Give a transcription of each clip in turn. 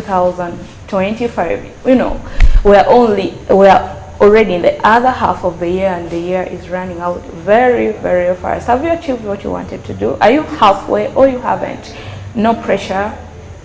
2025. You know, we are already in the other half of the year, and the year is running out very, very fast. Have you achieved what you wanted to do? Are you halfway or you haven't? No pressure.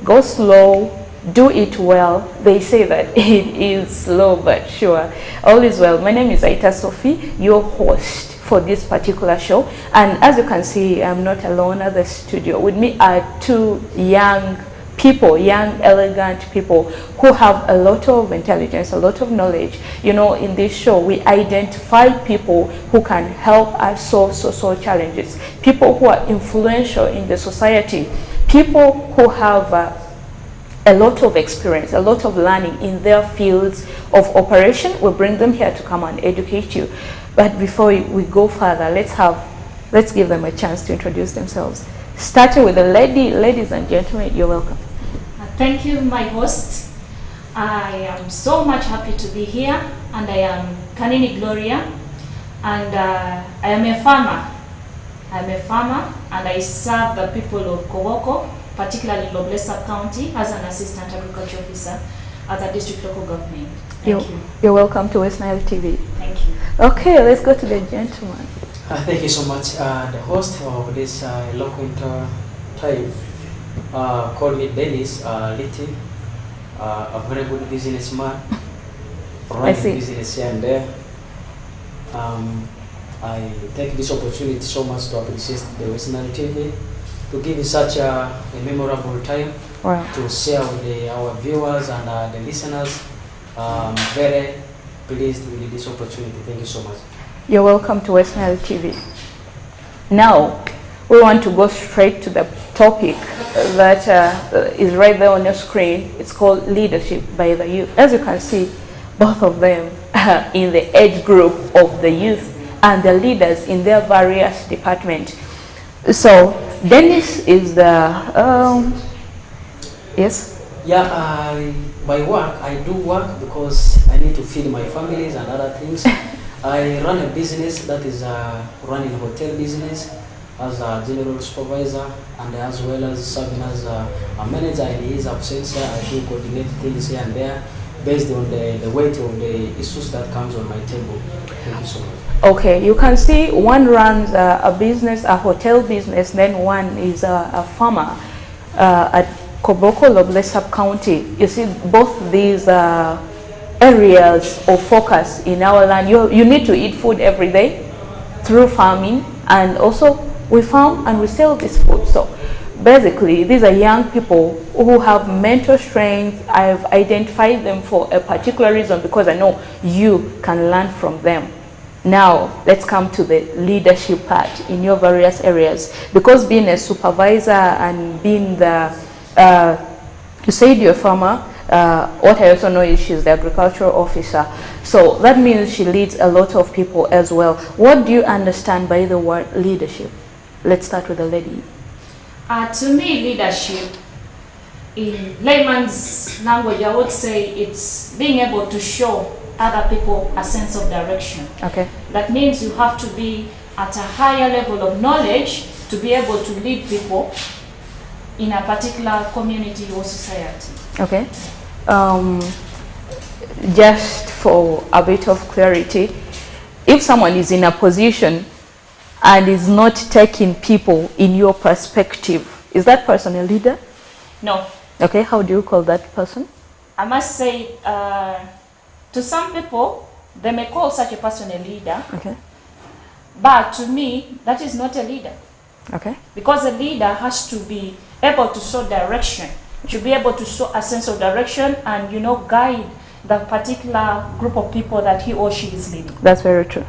Go slow. Do it well. They say that it is slow but sure. All is well. My name is Aita Sophie, your host for this particular show. And as you can see, I'm not alone at the studio. With me are two young people, young, elegant people who have a lot of intelligence, a lot of knowledge. You know, in this show, we identify people who can help us solve social challenges, people who are influential in the society, people who have a lot of experience, a lot of learning in their fields of operation. We bring them here to come and educate you. But before we go further, let's give them a chance to introduce themselves. Starting with the ladies and gentlemen, you're welcome. Thank you, my host. I am so much happy to be here, and I am Kanini Gloria, and I am a farmer. I'm a farmer, and I serve the people of Koboko, particularly Loblesa County, as an assistant agriculture officer at the district local government. Thank you. You're welcome to West Nile TV. Thank you. Okay, let's go to the gentleman. Thank you so much. The host of this local time called me Dennis Litty, a very good businessman, running business here and there. I take this opportunity so much to appreciate the West Nile TV, to give you such a memorable time to share with our viewers and the listeners. Very pleased with this opportunity. Thank you so much. You're welcome to West Nile TV. Now, we want to go straight to the topic that is right there on your screen. It's called leadership by the youth. As you can see, both of them are in the age group of the youth and the leaders in their various departments. So, Dennis is the, yes? Yeah, by work, I do work because I need to feed my families and other things. I run a business that is running a hotel business as a general supervisor, and as well as serving as a manager in his absence. I do coordinate things here and there based on the weight of the issues that comes on my table. Thank you so much. Okay, you can see one runs a business, a hotel business, then one is a farmer at Koboko, Loblesa County. You see both these areas of focus in our land. You need to eat food every day through farming, and also we farm and we sell this food. So basically, these are young people who have mental strength. I've identified them for a particular reason because I know you can learn from them. Now, let's come to the leadership part in your various areas. Because being a supervisor and being the, you said you're a farmer, what I also know is she's the agricultural officer. So that means she leads a lot of people as well. What do you understand by the word leadership? Let's start with the lady. To me, leadership, in layman's language, I would say it's being able to show other people a sense of direction. Okay. That means you have to be at a higher level of knowledge to be able to lead people in a particular community or society. Okay. Just for a bit of clarity, if someone is in a position and is not taking people in your perspective, is that person a leader? No. Okay, how do you call that person? I must say, to some people, they may call such a person a leader. Okay. But to me, that is not a leader. Okay. Because a leader has to be able to show direction, to be able to show a sense of direction and, you know, guide the particular group of people that he or she is leading. That's very true.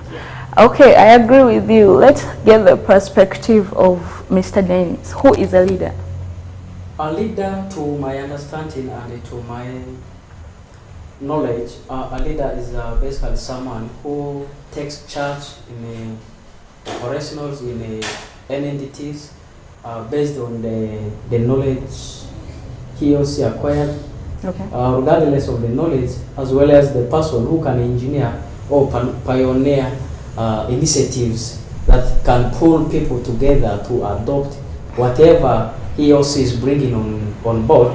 Okay, I agree with you. Let's get the perspective of Mr. Dennis. Who is a leader? A leader, to my understanding and to my knowledge, a leader is basically someone who takes charge in operationals in any entities based on the knowledge he or she acquired, okay. Regardless of the knowledge, as well as the person who can engineer or pioneer initiatives that can pull people together to adopt whatever he or she is bringing on board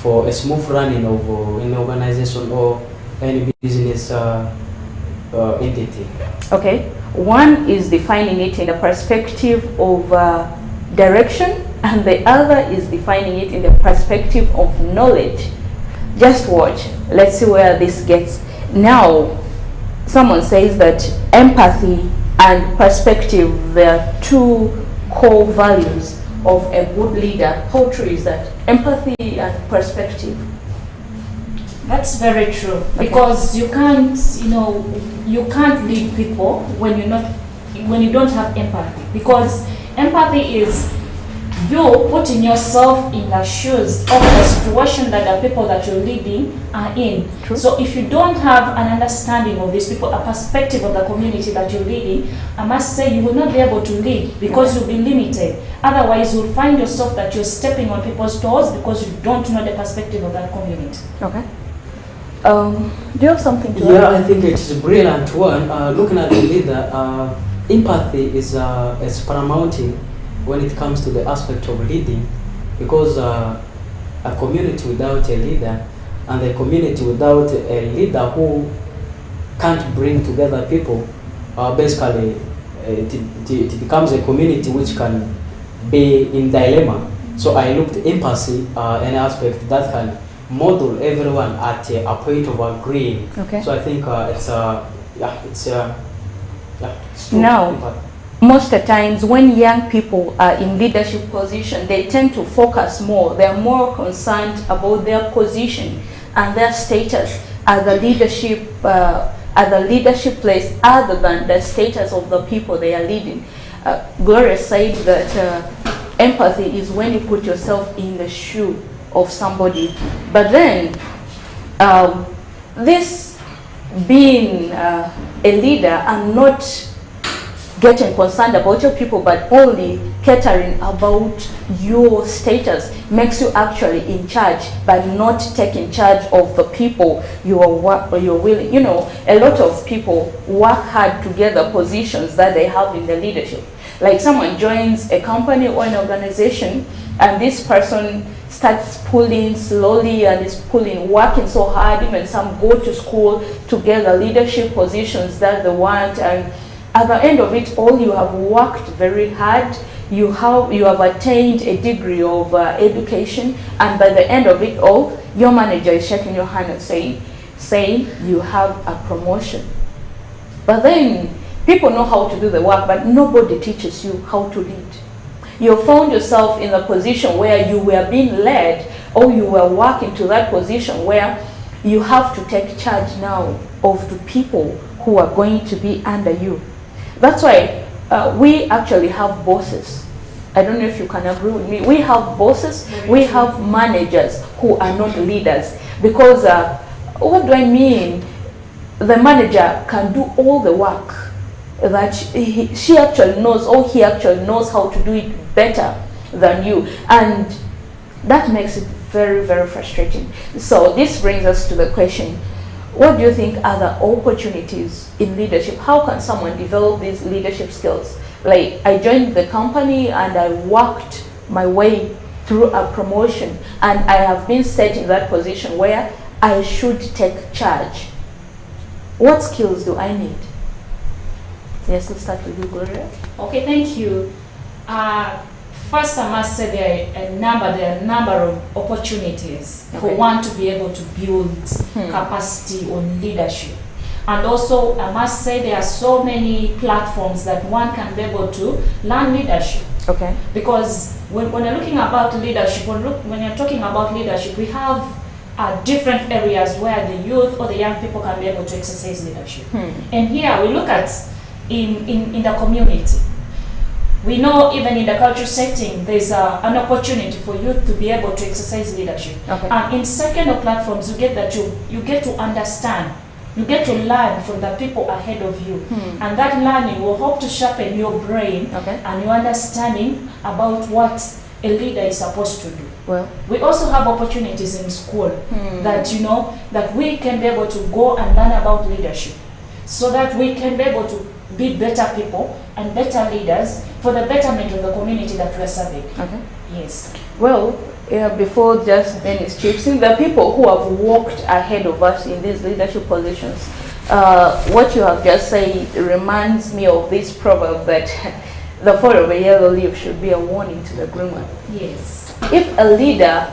for a smooth running of an organization or any business entity. Okay. One is defining it in the perspective of direction, and the other is defining it in the perspective of knowledge. Just watch. Let's see where this gets. Now, someone says that empathy and perspective, they are two core values of a good leader. How true is that? Empathy and perspective. That's very true, because you can't, you can't lead people when you don't have empathy. Because empathy is you putting yourself in the shoes of the situation that the people that you're leading are in. True. So if you don't have an understanding of these people, a perspective of the community that you're leading, I must say you will not be able to lead, because you'll be limited. Otherwise, you'll find yourself that you're stepping on people's toes because you don't know the perspective of that community. Okay. Do you have something to add? Yeah, I think it's a brilliant one. Looking at the leader, empathy is paramount when it comes to the aspect of leading, because a community without a leader and a community without a leader who can't bring together people, basically it becomes a community which can be in dilemma. So I looked at empathy, an aspect that can model everyone at a point of agreeing. Okay. So I think it's true. Now, Empathy. most of the times when young people are in leadership position, they tend to focus more. They're more concerned about their position and their status as a leadership place, other than the status of the people they are leading. Gloria said that empathy is when you put yourself in the shoe of somebody. But then, this being a leader and not getting concerned about your people, but only catering about your status, makes you actually in charge, but not taking charge of the people you're willing. A lot of people work hard to get the positions that they have in the leadership. Like someone joins a company or an organization, and this person starts pulling slowly and is pulling, working so hard. Even some go to school to get the leadership positions that they want, and at the end of it all, you have worked very hard, you have attained a degree of education, and by the end of it all, your manager is shaking your hand and saying you have a promotion. But then people know how to do the work, but nobody teaches you how to lead. You found yourself in a position where you were being led, or you were working to that position where you have to take charge now of the people who are going to be under you. That's why we actually have bosses. I don't know if you can agree with me. We have bosses, we have managers who are not leaders. Because what do I mean? The manager can do all the work that she actually knows, or he actually knows how to do it better than you. And that makes it very, very frustrating. So this brings us to the question, what do you think are the opportunities in leadership? How can someone develop these leadership skills? Like, I joined the company and I worked my way through a promotion, and I have been set in that position where I should take charge. What skills do I need? Yes, let's start with you, Gloria. Okay, thank you. First, I must say there are a number of opportunities for one to be able to build capacity on leadership. And also, I must say there are so many platforms that one can be able to learn leadership. Okay. Because when you're looking about leadership, when you're talking about leadership, we have different areas where the youth or the young people can be able to exercise leadership. And here we look at in the community. We know even in the cultural setting, there's an opportunity for youth to be able to exercise leadership. Okay. And in second platforms, you get that you get to understand, you get to learn from the people ahead of you. And that learning will help to sharpen your brain and your understanding about what a leader is supposed to do. Well, we also have opportunities in school that that we can be able to go and learn about leadership, so that we can be able to be better people and better leaders for the betterment of the community that we are serving. okay. Yes. Well, Yeah, before just Dennis chips in, the people who have walked ahead of us in these leadership positions, what you have just said reminds me of this proverb that the fall of a yellow leaf should be a warning to the green one. Yes. If a leader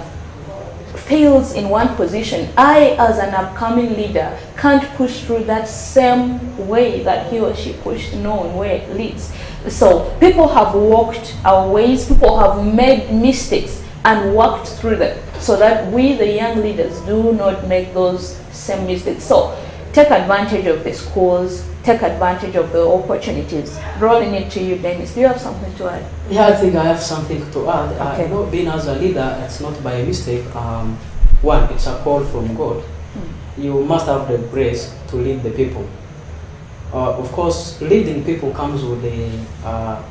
fails in one position, I as an upcoming leader can't push through that same way that he or she pushed, knowing where it leads. So people have walked our ways, people have made mistakes and worked through them, so that we, the young leaders, do not make those same mistakes. So take advantage of the schools, take advantage of the opportunities. Rolling it to you, Dennis. Do you have something to add? Yeah, I think I have something to add. Okay. You know, being as a leader, it's not by mistake. One, it's a call from God. You must have the grace to lead the people. Of course, leading people comes with a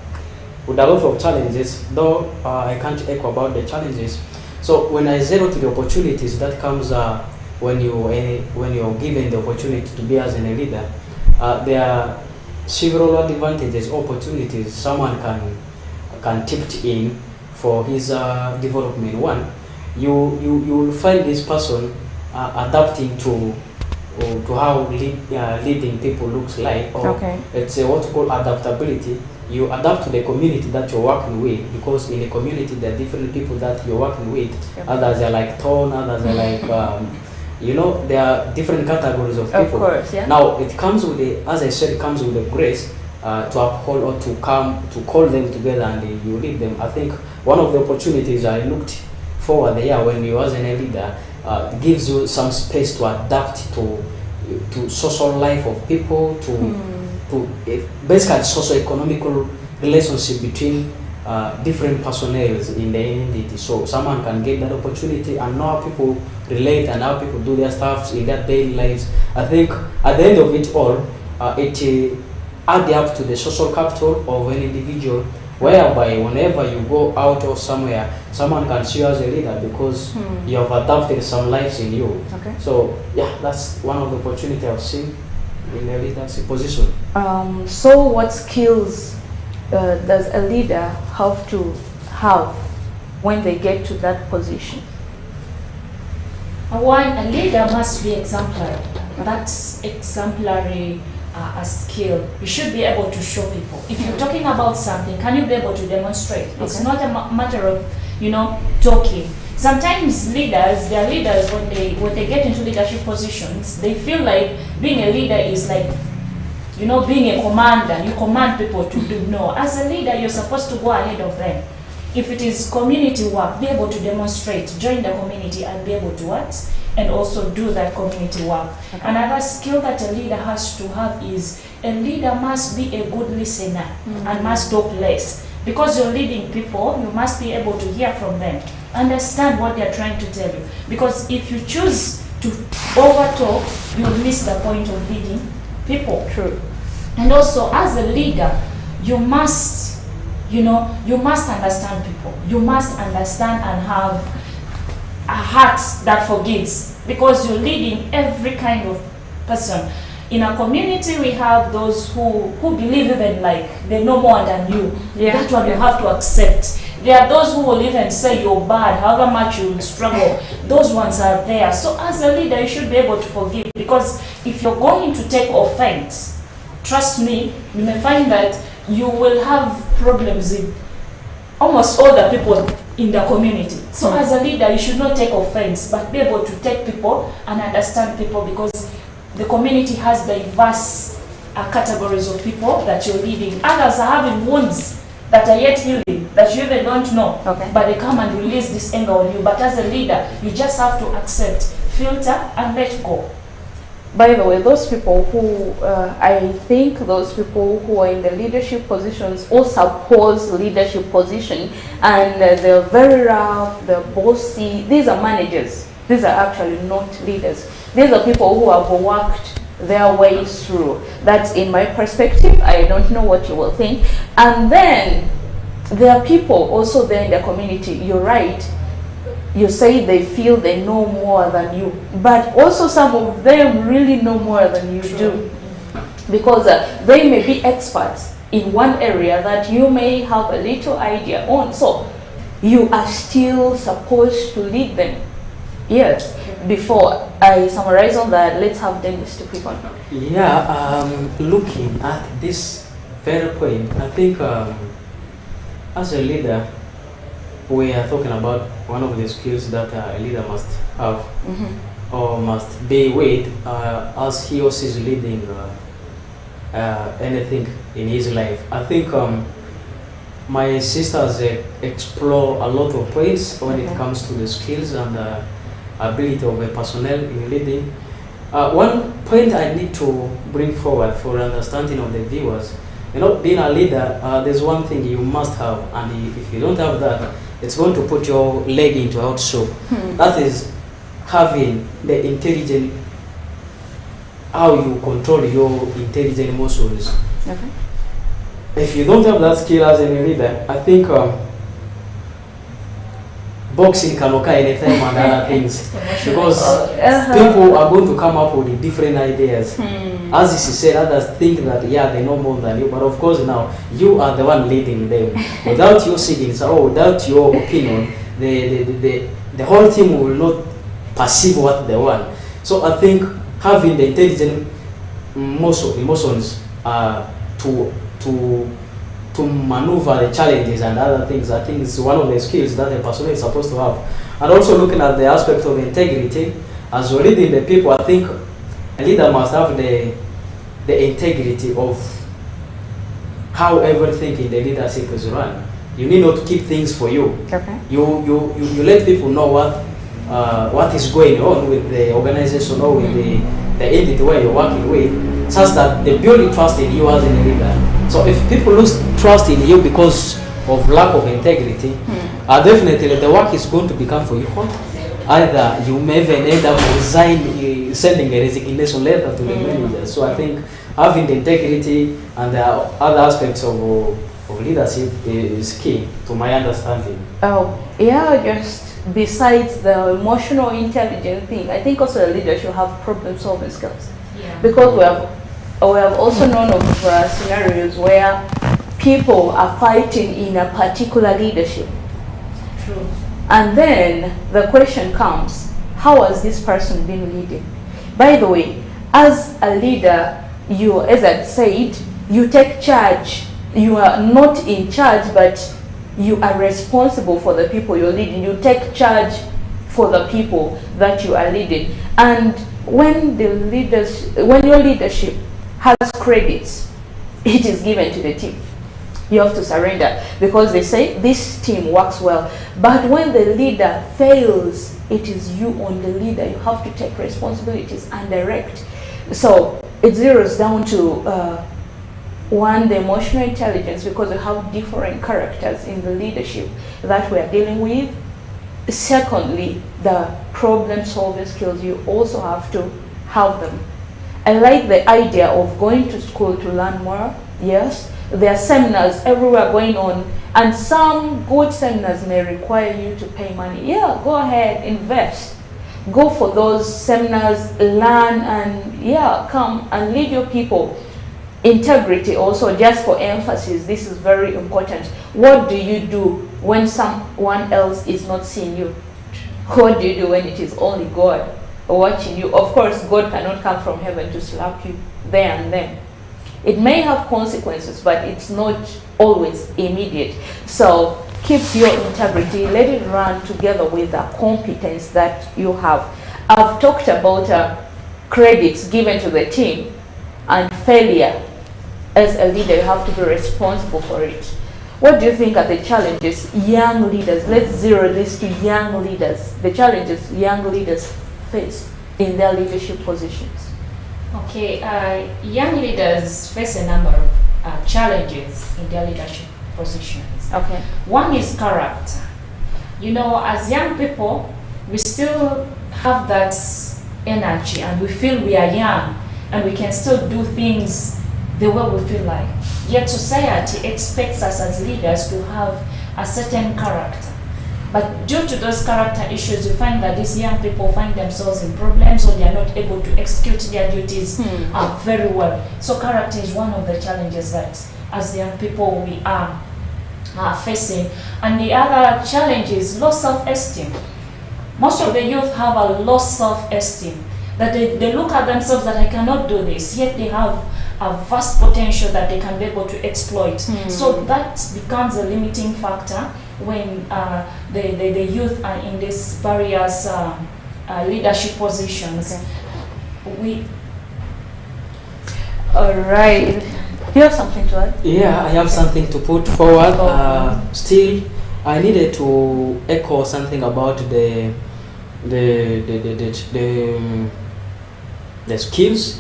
lot of challenges, though I can't echo about the challenges. So when I zero to the opportunities that comes when you're given the opportunity to be as a leader, there are several advantages, opportunities someone can tip in for his development. One, you will find this person adapting to how leading people looks like, or Okay. it's what we call adaptability. You adapt to the community that you're working with, because in a community there are different people that you're working with. Yep. Others are like tone, others are like there are different categories of people. Of course, yeah. Now it comes with as I said, it comes with the grace to uphold or to call them together and you lead them. I think one of the opportunities I looked forward there when you as a leader gives you some space to adapt to social life of people, to basically socio-economical relationship between different personnel in the entity. So someone can get that opportunity and know how people relate and how people do their stuff in their daily lives. I think at the end of it all, it adds up to the social capital of an individual, whereby whenever you go out or somewhere, someone can see you as a leader because you have adopted some lives in you. Okay. So yeah, that's one of the opportunities I've seen in a leadership position. So what skills does a leader have to have when they get to that position? One, a leader must be exemplary. That's exemplary a skill. You should be able to show people. If you're talking about something, can you be able to demonstrate? It's not a matter of, talking. Sometimes leaders, they are leaders when they get into leadership positions, they feel like being a leader is like, being a commander. You command people to do. No. As a leader, you're supposed to go ahead of them. If it is community work, be able to demonstrate, join the community and be able to work and also do that community work. Okay. Another skill that a leader has to have is a leader must be a good listener and must talk less. Because you're leading people, you must be able to hear from them, understand what they're trying to tell you. Because if you choose to overtalk, you'll miss the point of leading people. True. And also, as a leader, you must understand people. You must understand and have a heart that forgives, because you're leading every kind of person. In a community, we have those who believe even like they know more than you. Yeah. That one you have to accept. There are those who will even say you're bad, however much you struggle. Those ones are there. So as a leader, you should be able to forgive, because if you're going to take offense, trust me, you may find that you will have problems with almost all the people in the community. So as a leader, you should not take offense, but be able to take people and understand people, because the community has diverse categories of people that you're leading. Others are having wounds that are yet healing, that you even don't know. Okay. But they come and release this anger on you. But as a leader, you just have to accept, filter, and let go. By the way, those people who, I think those people who are in the leadership positions or suppose leadership position, and they're very rough, they're bossy, these are managers. These are actually not leaders. These are people who have worked their way through. That's in my perspective. I don't know what you will think. And then there are people also there in the community. You're right. You say they feel they know more than you, but also some of them really know more than you do, because they may be experts in one area that you may have a little idea on. So you are still supposed to lead them. Yes. Before I summarize on that, let's have Dennis to pick on. Yeah, looking at this very point, I think as a leader, we are talking about one of the skills that a leader must have or must be with as he or she is leading anything in his life. I think my sisters explore a lot of points when it comes to the skills and ability of a personnel in leading. One point I need to bring forward for understanding of the viewers, you know, being a leader, there's one thing you must have, and if you don't have that, it's going to put your leg into out soup. That is having the intelligent, how you control your intelligent muscles. Okay. If you don't have that skill as a leader, I think boxing can occur anytime and other things, because people are going to come up with different ideas. As is said, others think that yeah, they know more than you, but of course now you are the one leading them. Without your signals or without your opinion, the whole team will not perceive what they want. So I think having the intelligent emotions to maneuver the challenges and other things, I think is one of the skills that a person is supposed to have. And also looking at the aspect of integrity, as we're leading the people, I think a leader must have the integrity of how everything in the leadership is run. You need not to keep things for you. Okay. You let people know what is going on with the organization or with the entity where you're working with, such that they build trust in you as a leader. So if people lose trust in you because of lack of integrity, definitely the work is going to become for you hot. Either you may even end up sending a resignation letter to the manager. So I think having the integrity and the other aspects of leadership is key to my understanding. Oh, yeah, just besides the emotional intelligence thing, I think also a leader should have problem solving skills. Yeah. Because we have also known of scenarios where people are fighting in a particular leadership. True. And then the question comes, how has this person been leading? By the way, as a leader, you, as I said, you take charge. You are not in charge, but you are responsible for the people you're leading. You take charge for the people that you are leading. And when your leadership has credits, it is given to the team. You have to surrender, because they say this team works well. But when the leader fails, it is you on the leader. You have to take responsibilities and direct. So it zeroes down to one, the emotional intelligence, because we have different characters in the leadership that we are dealing with. Secondly, the problem solving skills, you also have to have them. I like the idea of going to school to learn more. Yes, there are seminars everywhere going on, and some good seminars may require you to pay money. Yeah, go ahead, invest. Go for those seminars, learn, and yeah, come and lead your people. Integrity also, just for emphasis, this is very important. What do you do when someone else is not seeing you? What do you do when it is only God watching you? Of course, God cannot come from heaven to slap you there and then. It may have consequences, but it's not always immediate. So keep your integrity, let it run together with the competence that you have. I've talked about credits given to the team and failure. As a leader, you have to be responsible for it. What do you think are the challenges young leaders, let's zero this to young leaders, the challenges young leaders face in their leadership positions? Okay, young leaders face a number of challenges in their leadership positions. Okay. One is character. You know, as young people, we still have that energy and we feel we are young and we can still do things the way we feel like. Yet society expects us as leaders to have a certain character. But due to those character issues, you find that these young people find themselves in problems, or they are not able to execute their duties very well. So character is one of the challenges that as young people we are are facing. And the other challenge is low self-esteem. Most of the youth have a low self-esteem, that they look at themselves that I cannot do this, yet they have a vast potential that they can be able to exploit. So that becomes a limiting factor when the youth are in these various leadership positions. Okay. All right. You have something to add? Yeah, I have something to put forward. Still, I needed to echo something about the skills.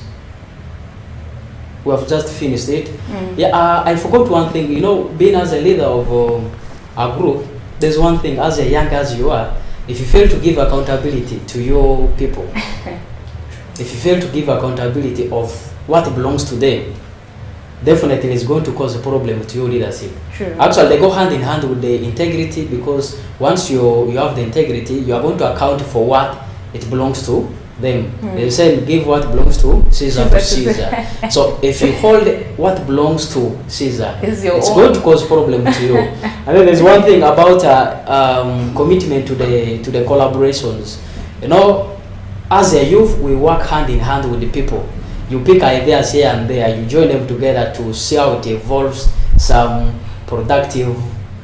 We have just finished it. Yeah, I forgot one thing. You know, being as a leader of a group, there's one thing. As young as you are, if you fail to give accountability to your people, if you fail to give accountability of what belongs to them, definitely it's going to cause a problem to your leadership. True. Actually, they go hand in hand with the integrity, because once you have the integrity, you are going to account for what it belongs to them. They say give what belongs to Caesar to Caesar. So if you hold what belongs to Caesar, It's it's your going own. to cause problem to you. And then there's one thing about commitment to the collaborations. You know, as a youth, we work hand in hand with the people. You pick ideas here and there, you join them together to see how it evolves some productive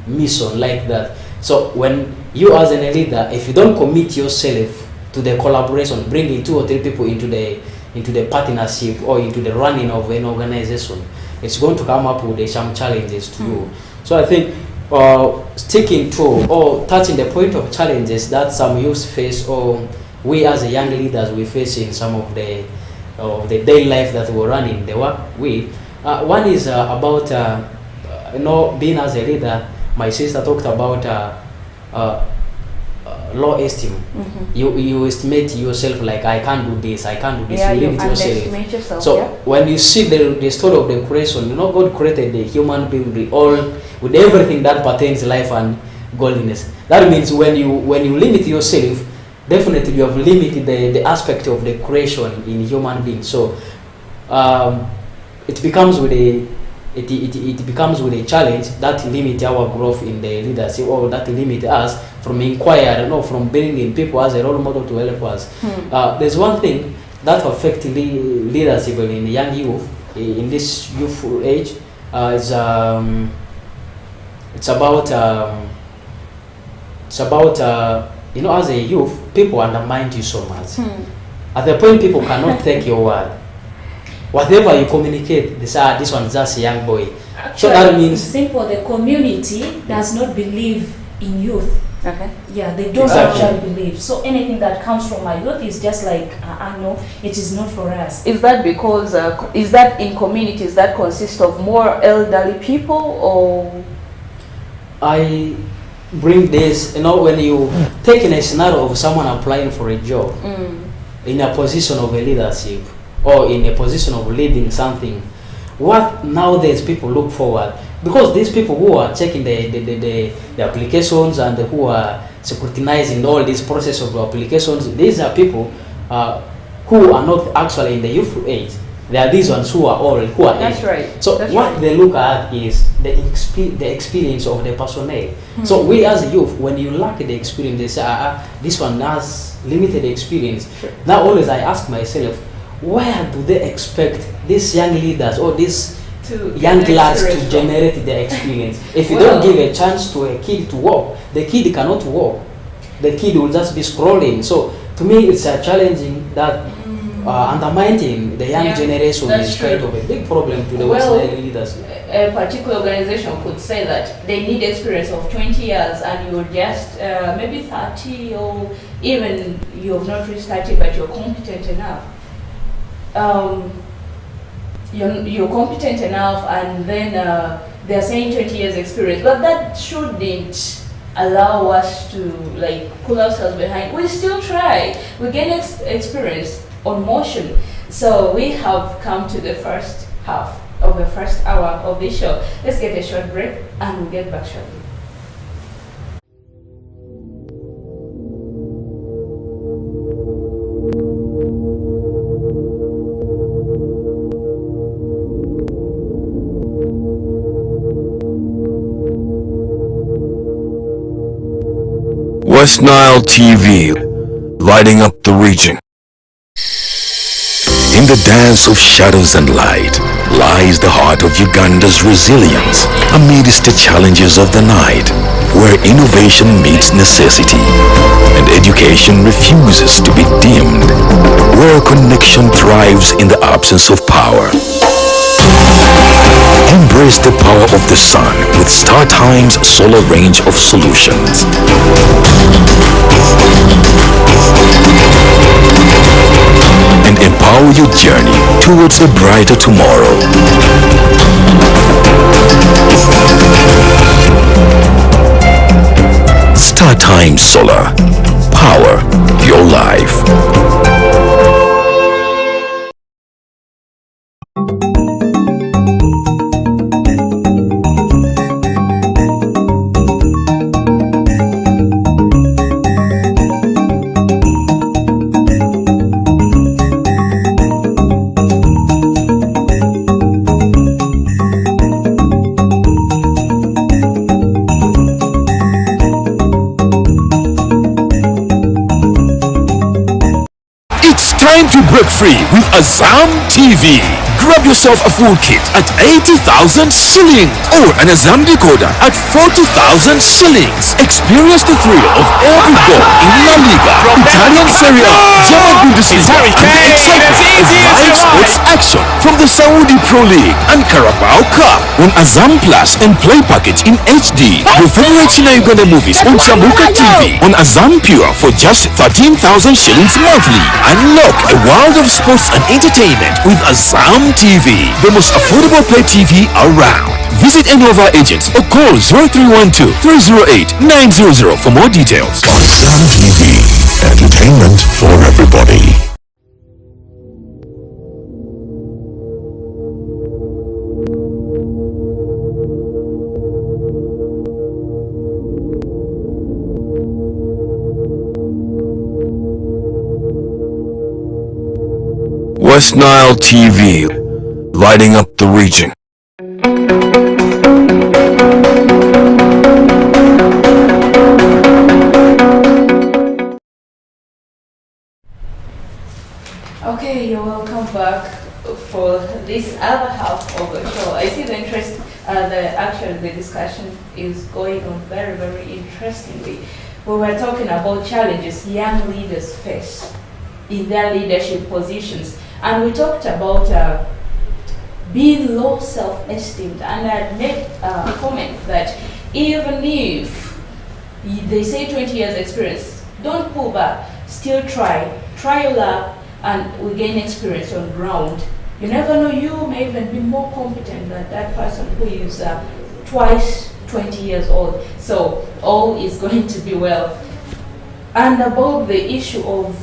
mission like that. So when you as a leader, if you don't commit yourself to the collaboration, bringing 2 or 3 people into the partnership or into the running of an organization, it's going to come up with some challenges to you. So I think sticking to or touching the point of challenges that some youth face, or we as a young leaders we face in some of the daily life that we're running the work with. One is about being as a leader. My sister talked about low esteem. You estimate yourself like I can't do this, I can't do this. Yeah, you you limit yourself. underestimate yourself. So Yeah. when you see the story of the creation, you know, God created the human being with everything that pertains to life and godliness. That means when you limit yourself, definitely you have limited the aspect of the creation in human beings. So it becomes with a challenge that limit our growth in the leadership, or that limit us from inquire, from bringing people as a role model to help us. There's one thing that affects leadership in young youth, in this youthful age. It's about as a youth, people undermine you so much. At the point people cannot take your word. Whatever you communicate, they say, this one is just a young boy. So that means simple. The community does not believe in youth. Okay. Yeah, they don't Exactly. actually believe. So anything that comes from my youth is just like, no, it is not for us. Is that because is that in communities that consist of more elderly people, or I bring this, when you take in a scenario of someone applying for a job in a position of a leadership or in a position of leading something, what nowadays people look forward, because these people who are checking the applications and who are scrutinizing all this process of applications, these are people who are not actually in the youthful age. They are these ones who are old, who are That's aged. right. So That's what right. they look at is the experience of the personnel. So we as a youth, when you lack the experience, they say, this one has limited experience. Sure. Now always I ask myself, where do they expect these young leaders or these to young get lads to experience from? generate their experience? If you Well- don't give a chance to a kid to walk, the kid cannot walk. The kid will just be scrolling. So to me, it's challenging that undermining the young Yeah, generation that's is kind true. of a big problem to the Well, Western leaders. A particular organization could say that they need experience of 20 years, and you're just maybe 30, or even you have not reached 30 but you're competent enough. You're competent enough, and then they're saying 20 years experience, but that shouldn't allow us to pull ourselves behind. We still try. We gain experience on motion. So we have come to the first half of the first hour of this show. Let's get a short break and we'll get back shortly. West Nile TV, lighting up the region. In the dance of shadows and light lies the heart of Uganda's resilience amidst the challenges of the night, where innovation meets necessity and education refuses to be dimmed, where connection thrives in the absence of power. Embrace the power of the sun with StarTime's solar range of solutions. And empower your journey towards a brighter tomorrow. StarTime Solar. Power your life. Time to break free with Azam TV. Grab yourself a full kit at 80,000 shillings or an Azam decoder at 40,000 shillings. Experience the thrill of every goal in La Liga, Italian Serie A, German Bundesliga, and the excitement of live sports action from the Saudi Pro League and Carabao Cup on Azam Plus and Play Package in HD. Your favorite Uganda movies on Chambuka TV on Azam Pure for just 13,000 shillings monthly. Unlock a world of sports and entertainment with Azam TV, the most affordable Play TV around. Visit any of our agents or call 0312-308-900 for more details. Azam TV, entertainment for everybody. West Nile TV, lighting up the region. Okay, you're welcome back for this other half of the show. I see the interest, the discussion is going on very, very interestingly. We were talking about challenges young leaders face in their leadership positions. And we talked about being low self-esteem, and I made a comment that even if they say 20 years experience, don't pull back, still try your luck, and we gain experience on ground. You never know, you may even be more competent than that person who is twice 20 years old. So all is going to be well. And about the issue of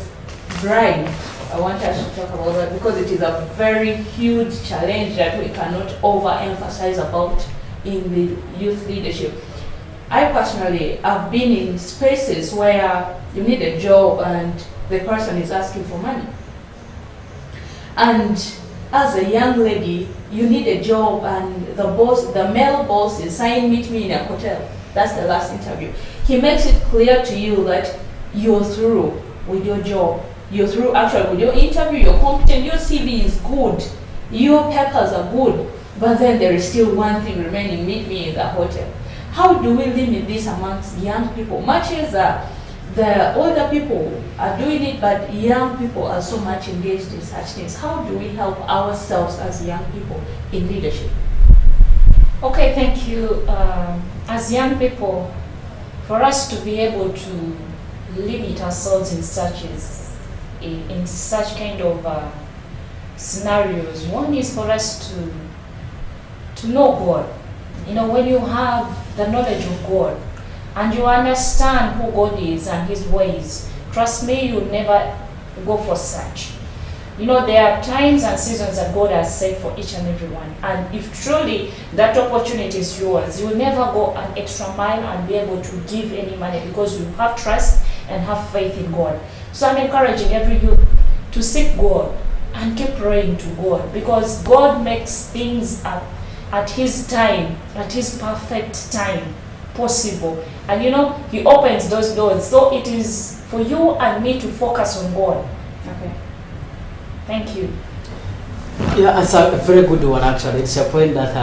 bribe, I want us to talk about that because it is a very huge challenge that we cannot overemphasize about in the youth leadership. I personally have been in spaces where you need a job and the person is asking for money. And as a young lady, you need a job and the male boss is saying, meet me in a hotel. That's the last interview. He makes it clear to you that you're through with your job. You're through actually with your interview, you're competent, your CV is good, your papers are good, but then there is still one thing remaining, meet me in the hotel. How do we limit this amongst young people? Much as the older people are doing it, but young people are so much engaged in such things. How do we help ourselves as young people in leadership? Okay, thank you. As young people, for us to be able to limit ourselves in such kind of scenarios, one is for us to know God. You know, when you have the knowledge of God and you understand who God is and His ways, trust me, you'll never go for such. You know, there are times and seasons that God has set for each and every one. And if truly that opportunity is yours, you will never go an extra mile and be able to give any money because you have trust and have faith in God. So I'm encouraging every youth to seek God and keep praying to God, because God makes things up at His time, at His perfect time. possible. And he opens those doors. So it is for you and me to focus on God. Okay. Thank you. Yeah, it's a very good one actually. It's a point that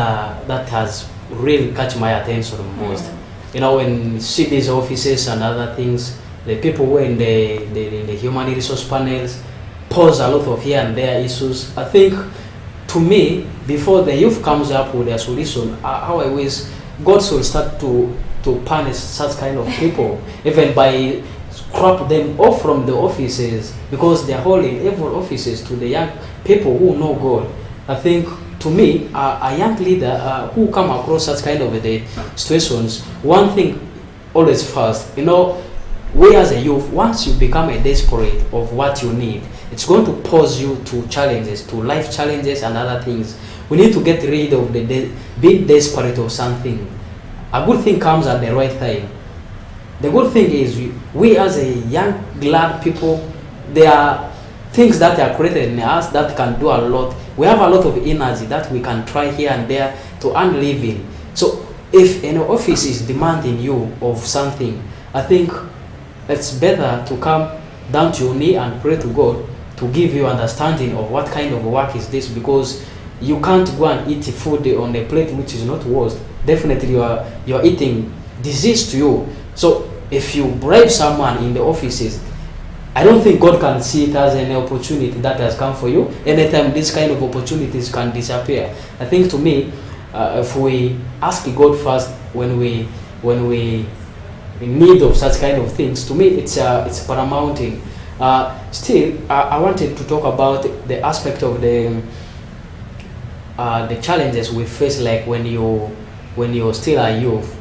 that has really catch my attention most. When you see these offices and other things, the people who are in the human resource panels pose a lot of here and there issues. I think, to me, before the youth comes up with a solution, how I wish God should start to punish such kind of people, even by scrap them off from the offices, because they are holding evil offices to the young people who know God. I think, to me, a young leader who come across such kind of the situations, one thing always first, we as a youth, once you become a desperate of what you need, it's going to pose you to challenges, to life challenges and other things. We need to get rid of the being desperate of something. A good thing comes at the right time. The good thing is we as a young, glad people, there are things that are created in us that can do a lot. We have a lot of energy that we can try here and there to earn living. So if an office is demanding you of something, I think it's better to come down to your knee and pray to God to give you understanding of what kind of work is this, because you can't go and eat food on a plate which is not washed. Definitely you are eating disease to you. So if you bribe someone in the offices, I don't think God can see it as an opportunity that has come for you. Anytime these kind of opportunities can disappear. I think, to me, if we ask God first when we in need of such kind of things, to me it's paramounting. Still, I wanted to talk about the aspect of the challenges we face, like when you're still a youth,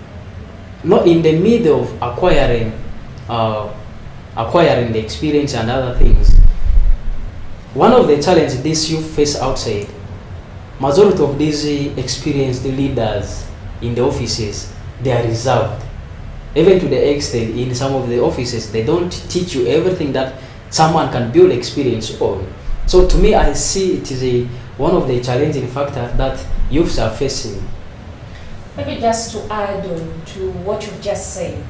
not in the middle of acquiring the experience and other things. One of the challenges these youth face outside, majority of these experienced leaders in the offices, they are reserved. Even to the extent in some of the offices, they don't teach you everything that someone can build experience on. So to me, I see it is one of the challenging factors that youths are facing. Maybe just to add on to what you've just said,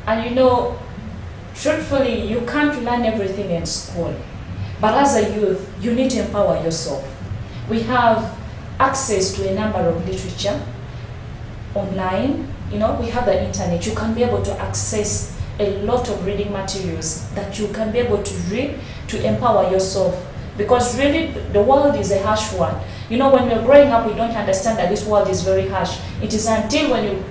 and truthfully, you can't learn everything in school, but as a youth, you need to empower yourself. We have access to a number of literature online. We have the internet. You can be able to access a lot of reading materials that you can be able to read to empower yourself. Because really, the world is a harsh one. When we're growing up, we don't understand that this world is very harsh. It is until when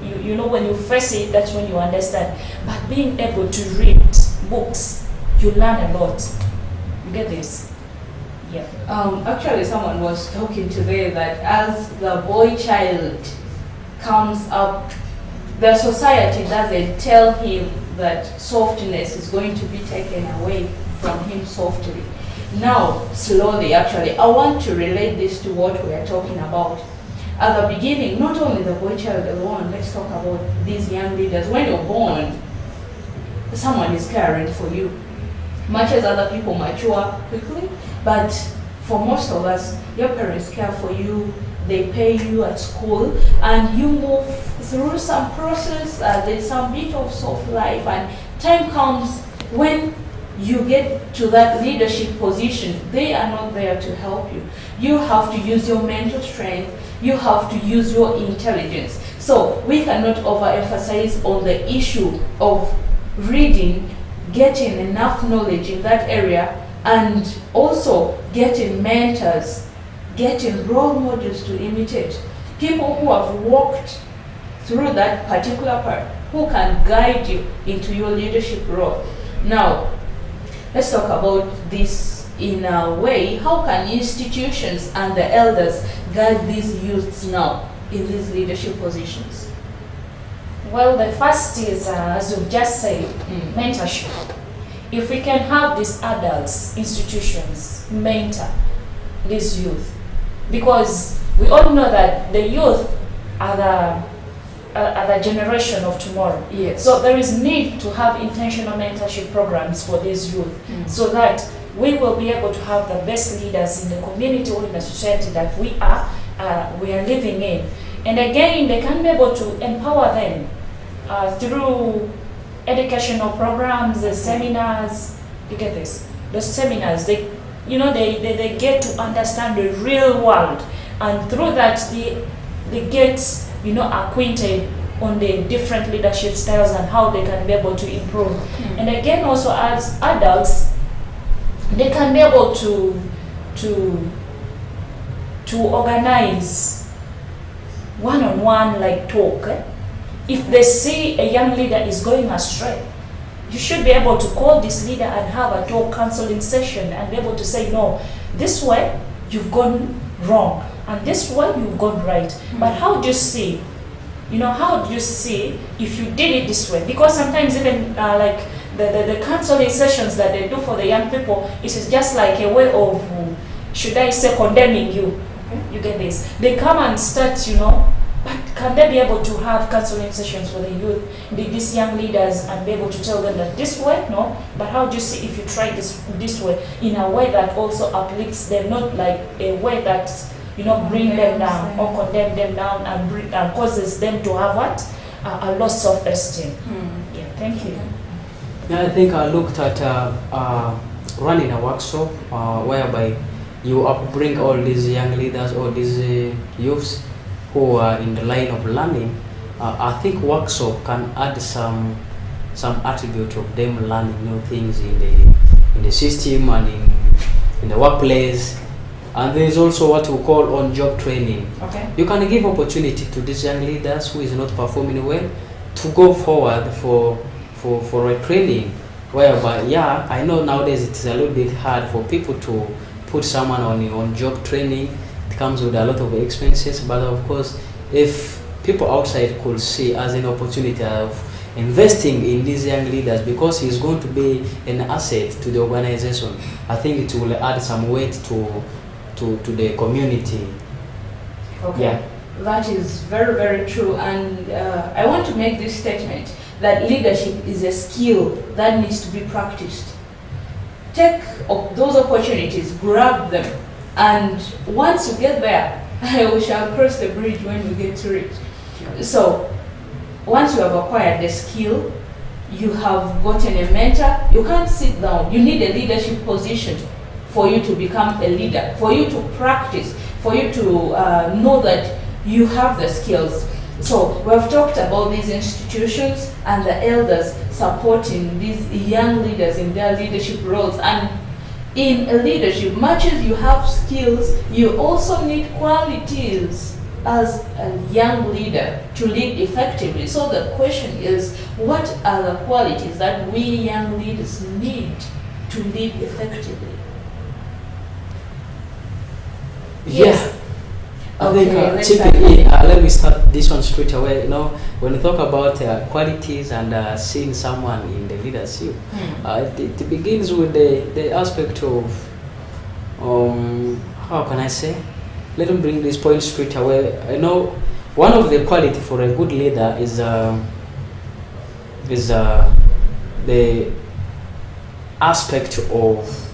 when you face it, that's when you understand. But being able to read books, you learn a lot. You get this? Yeah. Actually, someone was talking today that as the boy child comes up, the society doesn't tell him that softness is going to be taken away from him softly. Now, slowly, actually, I want to relate this to what we are talking about. At the beginning, not only the boy child alone, let's talk about these young leaders. When you're born, someone is caring for you. Much as other people mature quickly, but for most of us, your parents care for you, they pay you at school, and you move through some process, there's some bit of soft life, and time comes when you get to that leadership position. They are not there to help you. You have to use your mental strength, you have to use your intelligence. So we cannot overemphasize on the issue of reading, getting enough knowledge in that area, and also getting mentors, getting role models to imitate, people who have walked through that particular part, who can guide you into your leadership role. Now, let's talk about this in a way. How can institutions and the elders guide these youths now in these leadership positions? Well, the first is, as you've just said, mentorship. If we can have these adults, institutions, mentor these youth, because we all know that the youth are the generation of tomorrow. Yes. So there is need to have intentional mentorship programs for these youth, so that we will be able to have the best leaders in the community or in the society that we are living in. And again, they can be able to empower them through educational programs, the seminars. You get this? The seminars, they get to understand the real world, and through that they get acquainted on the different leadership styles and how they can be able to improve. And again, also as adults, they can be able to organize one-on-one like talk. If they see a young leader is going astray, you should be able to call this leader and have a talk counseling session and be able to say, no, this way you've gone wrong and this way you've gone right. But how do you see? How do you see if you did it this way? Because sometimes even like the counseling sessions that they do for the young people, it is just like a way of, should I say, condemning you. You get this? They come and start, but can they be able to have counseling sessions for the youth, these young leaders, and be able to tell them that this way, no? But how do you see if you try this way in a way that also uplifts them, not like a way that bring them down or condemn them down and causes them to have what? A low self-esteem. Yeah, thank you. Yeah, I think I looked at running a workshop whereby you bring all these young leaders or these youths who are in the line of learning. I think workshop can add some attribute of them learning new things in the system and in the workplace. And there is also what we call on-job training. Okay. You can give opportunity to these young leaders who is not performing well to go forward for a training, whereby, yeah, I know nowadays it's a little bit hard for people to put someone on job training. It comes with a lot of expenses, but of course, if people outside could see as an opportunity of investing in these young leaders, because he's going to be an asset to the organization, I think it will add some weight to the community. Okay. Yeah. That is very, very true. And I want to make this statement that leadership is a skill that needs to be practiced. Take those opportunities, grab them, and once you get there, we shall cross the bridge when we get to it. So, once you have acquired the skill, you have gotten a mentor, you can't sit down. You need a leadership position for you to become a leader, for you to practice, for you to know that you have the skills. So we've talked about these institutions and the elders supporting these young leaders in their leadership roles. And in a leadership, much as you have skills, you also need qualities as a young leader to lead effectively. So the question is, what are the qualities that we young leaders need to lead effectively? Yes. I think Okay, typically, let me start this one straight away. When we talk about qualities and seeing someone in the leadership, it begins with the aspect of, how can I say? Let me bring this point straight away. I know one of the quality for a good leader is the aspect of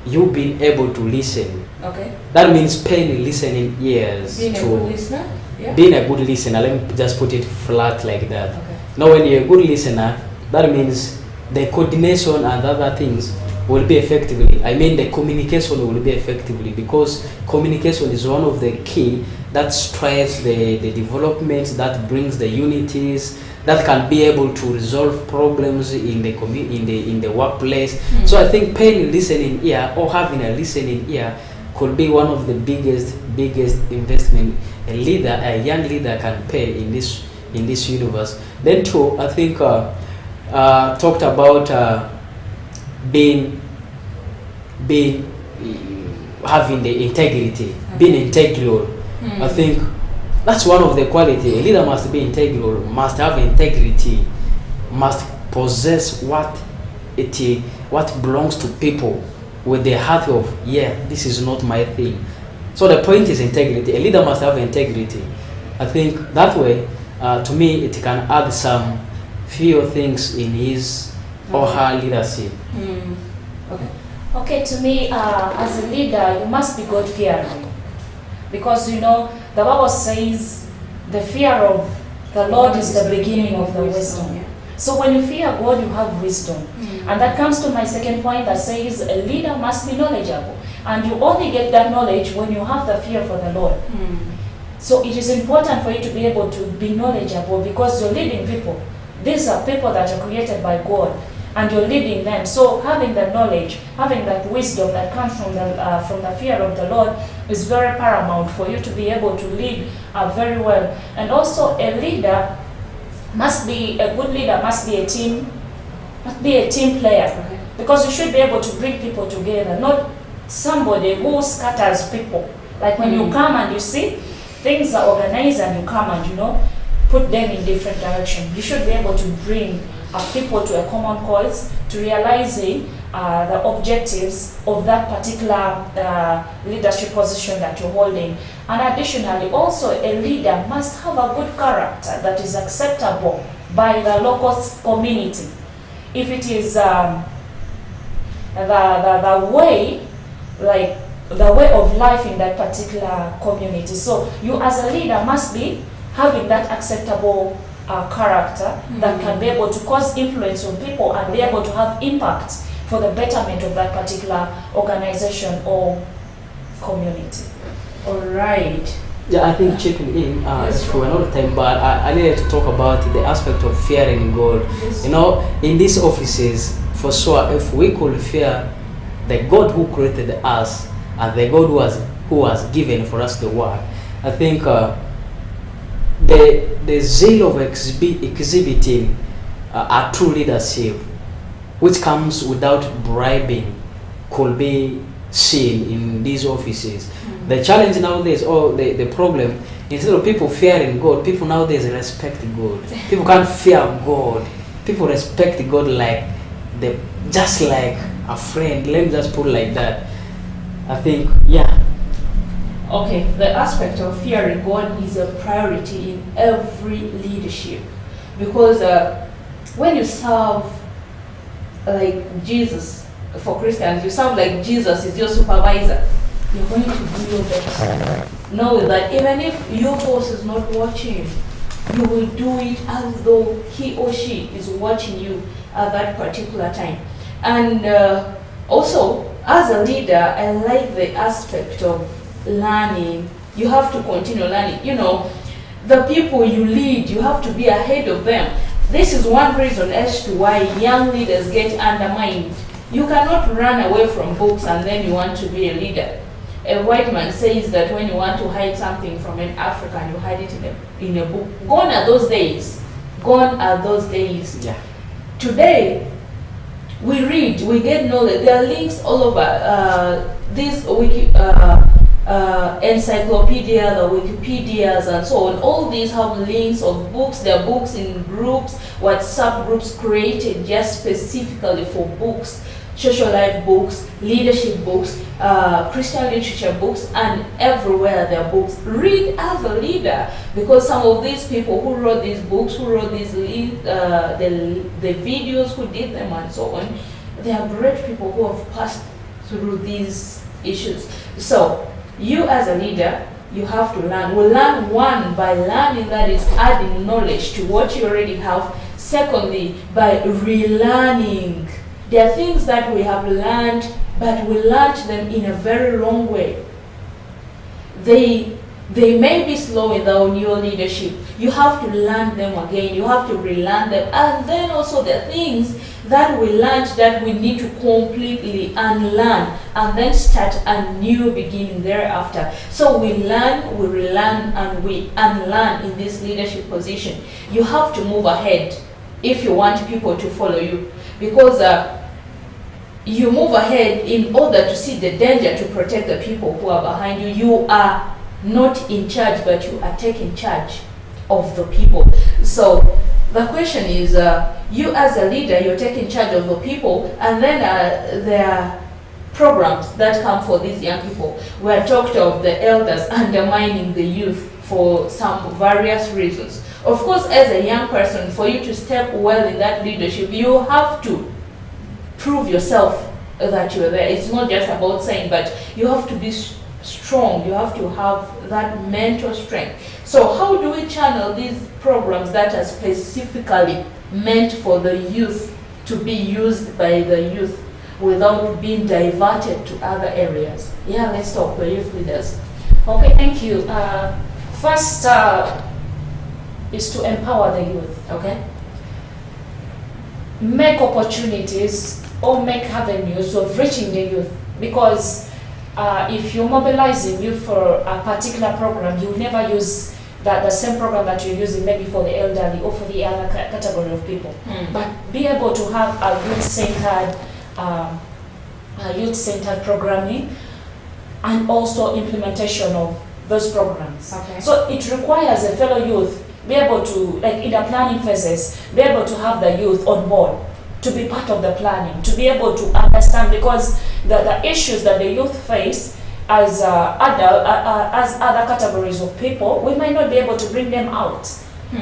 you being able to listen. Okay. That means paying listening ears. Being a to good listener? Yeah. being a good listener. Let me just put it flat like that. Okay. Now, when you're a good listener, that means the coordination and other things will be effectively. I mean, the communication will be effectively, because communication is one of the key that strives the development, that brings the unities, that can be able to resolve problems in the workplace. So I think paying listening ear or having a listening ear could be one of the biggest investment a young leader can pay in this universe. Then too, I think talked about being having the integrity, being integral. I think that's one of the quality. A leader must be integral, must have integrity, must possess what belongs to people, with the heart of, this is not my thing. So the point is integrity. A leader must have integrity. I think that way, to me, it can add some few things in his or her leadership. Okay. Okay, to me, as a leader, you must be God-fearing. Because, the Bible says the fear of The Lord is the beginning of the wisdom. Yeah. So when you fear God, you have wisdom. And that comes to my second point that says a leader must be knowledgeable. And you only get that knowledge when you have the fear for the Lord. So it is important for you to be able to be knowledgeable because you're leading people. These are people that are created by God and you're leading them. So having the knowledge, having that wisdom that comes from the fear of the Lord is very paramount for you to be able to lead very well. And also a leader must be, a good leader must be a team player. Okay. Because you should be able to bring people together, not somebody who scatters people. Like when you come and you see things are organized and you come and, you know, put them in different directions. You should be able to bring people to a common cause, to realizing the objectives of that particular leadership position that you're holding. And additionally, also a leader must have a good character that is acceptable by the local community. If it is the way, like the way of life in that particular community. So you as a leader must be having that acceptable character that can be able to cause influence on people and be able to have impact for the betterment of that particular organization or community. All right. Yeah, I think chipping in, for another time, but I needed to talk about the aspect of fearing God. Yes. You know, in these offices, for sure, if we could fear the God who created us and the God who has given for us the work, I think the zeal of exhibiting a true leadership, which comes without bribing, could be seen in these offices. The challenge nowadays, or the problem, instead of people fearing God, people nowadays respect God. People can't fear God. People respect God like just like a friend. Let me just put it like that. I think, yeah. Okay, the aspect of fearing God is a priority in every leadership, because when you serve like Jesus, for Christians, you serve like Jesus is your supervisor. You're going to do your best. Know that even if your boss is not watching, you will do it as though he or she is watching you at that particular time. And also, as a leader, I like the aspect of learning. You have to continue learning. You know, the people you lead, you have to be ahead of them. This is one reason as to why young leaders get undermined. You cannot run away from books and then you want to be a leader. A white man says that when you want to hide something from an African, you hide it in a book. Gone are those days. Gone are those days. Yeah. Today, we read, we get knowledge. There are links all over this encyclopedia, the Wikipedias, and so on. All these have links of books. There are books in groups, WhatsApp groups created just specifically for books, social life books, leadership books, Christian literature books, and everywhere there are books. Read as a leader, because some of these people who wrote these books, who wrote these the videos, who did them, and so on, they are great people who have passed through these issues. So you as a leader, you have to learn. We learn, one, by learning, that is adding knowledge to what you already have. Secondly, by relearning. There are things that we have learned, but we learned them in a very wrong way. They may be slow in your leadership. You have to learn them again. You have to relearn them. And then also there are things that we learned that we need to completely unlearn and then start a new beginning thereafter. So we learn, we relearn, and we unlearn in this leadership position. You have to move ahead if you want people to follow you, because you move ahead in order to see the danger, to protect the people who are behind you. You are not in charge, but you are taking charge of the people. So the question is, you as a leader, you're taking charge of the people, and then there are programs that come for these young people. We are talked of the elders undermining the youth for some various reasons. Of course, as a young person, for you to step well in that leadership, you have to prove yourself that you're there. It's not just about saying, but you have to be strong. You have to have that mental strength. So how do we channel these programs that are specifically meant for the youth to be used by the youth without being diverted to other areas? Yeah, let's talk the youth leaders. Okay, thank you. First is to empower the youth. Okay. Make opportunities or make avenues of reaching the youth, because if you're mobilizing youth for a particular program, you will never use the same program that you're using maybe for the elderly or for the other category of people. But be able to have a youth-centered programming and also implementation of those programs. Okay. So it requires a fellow youth be able to, like in the planning phases, be able to have the youth on board, to be part of the planning, to be able to understand, because the issues that the youth face as other categories of people, we might not be able to bring them out.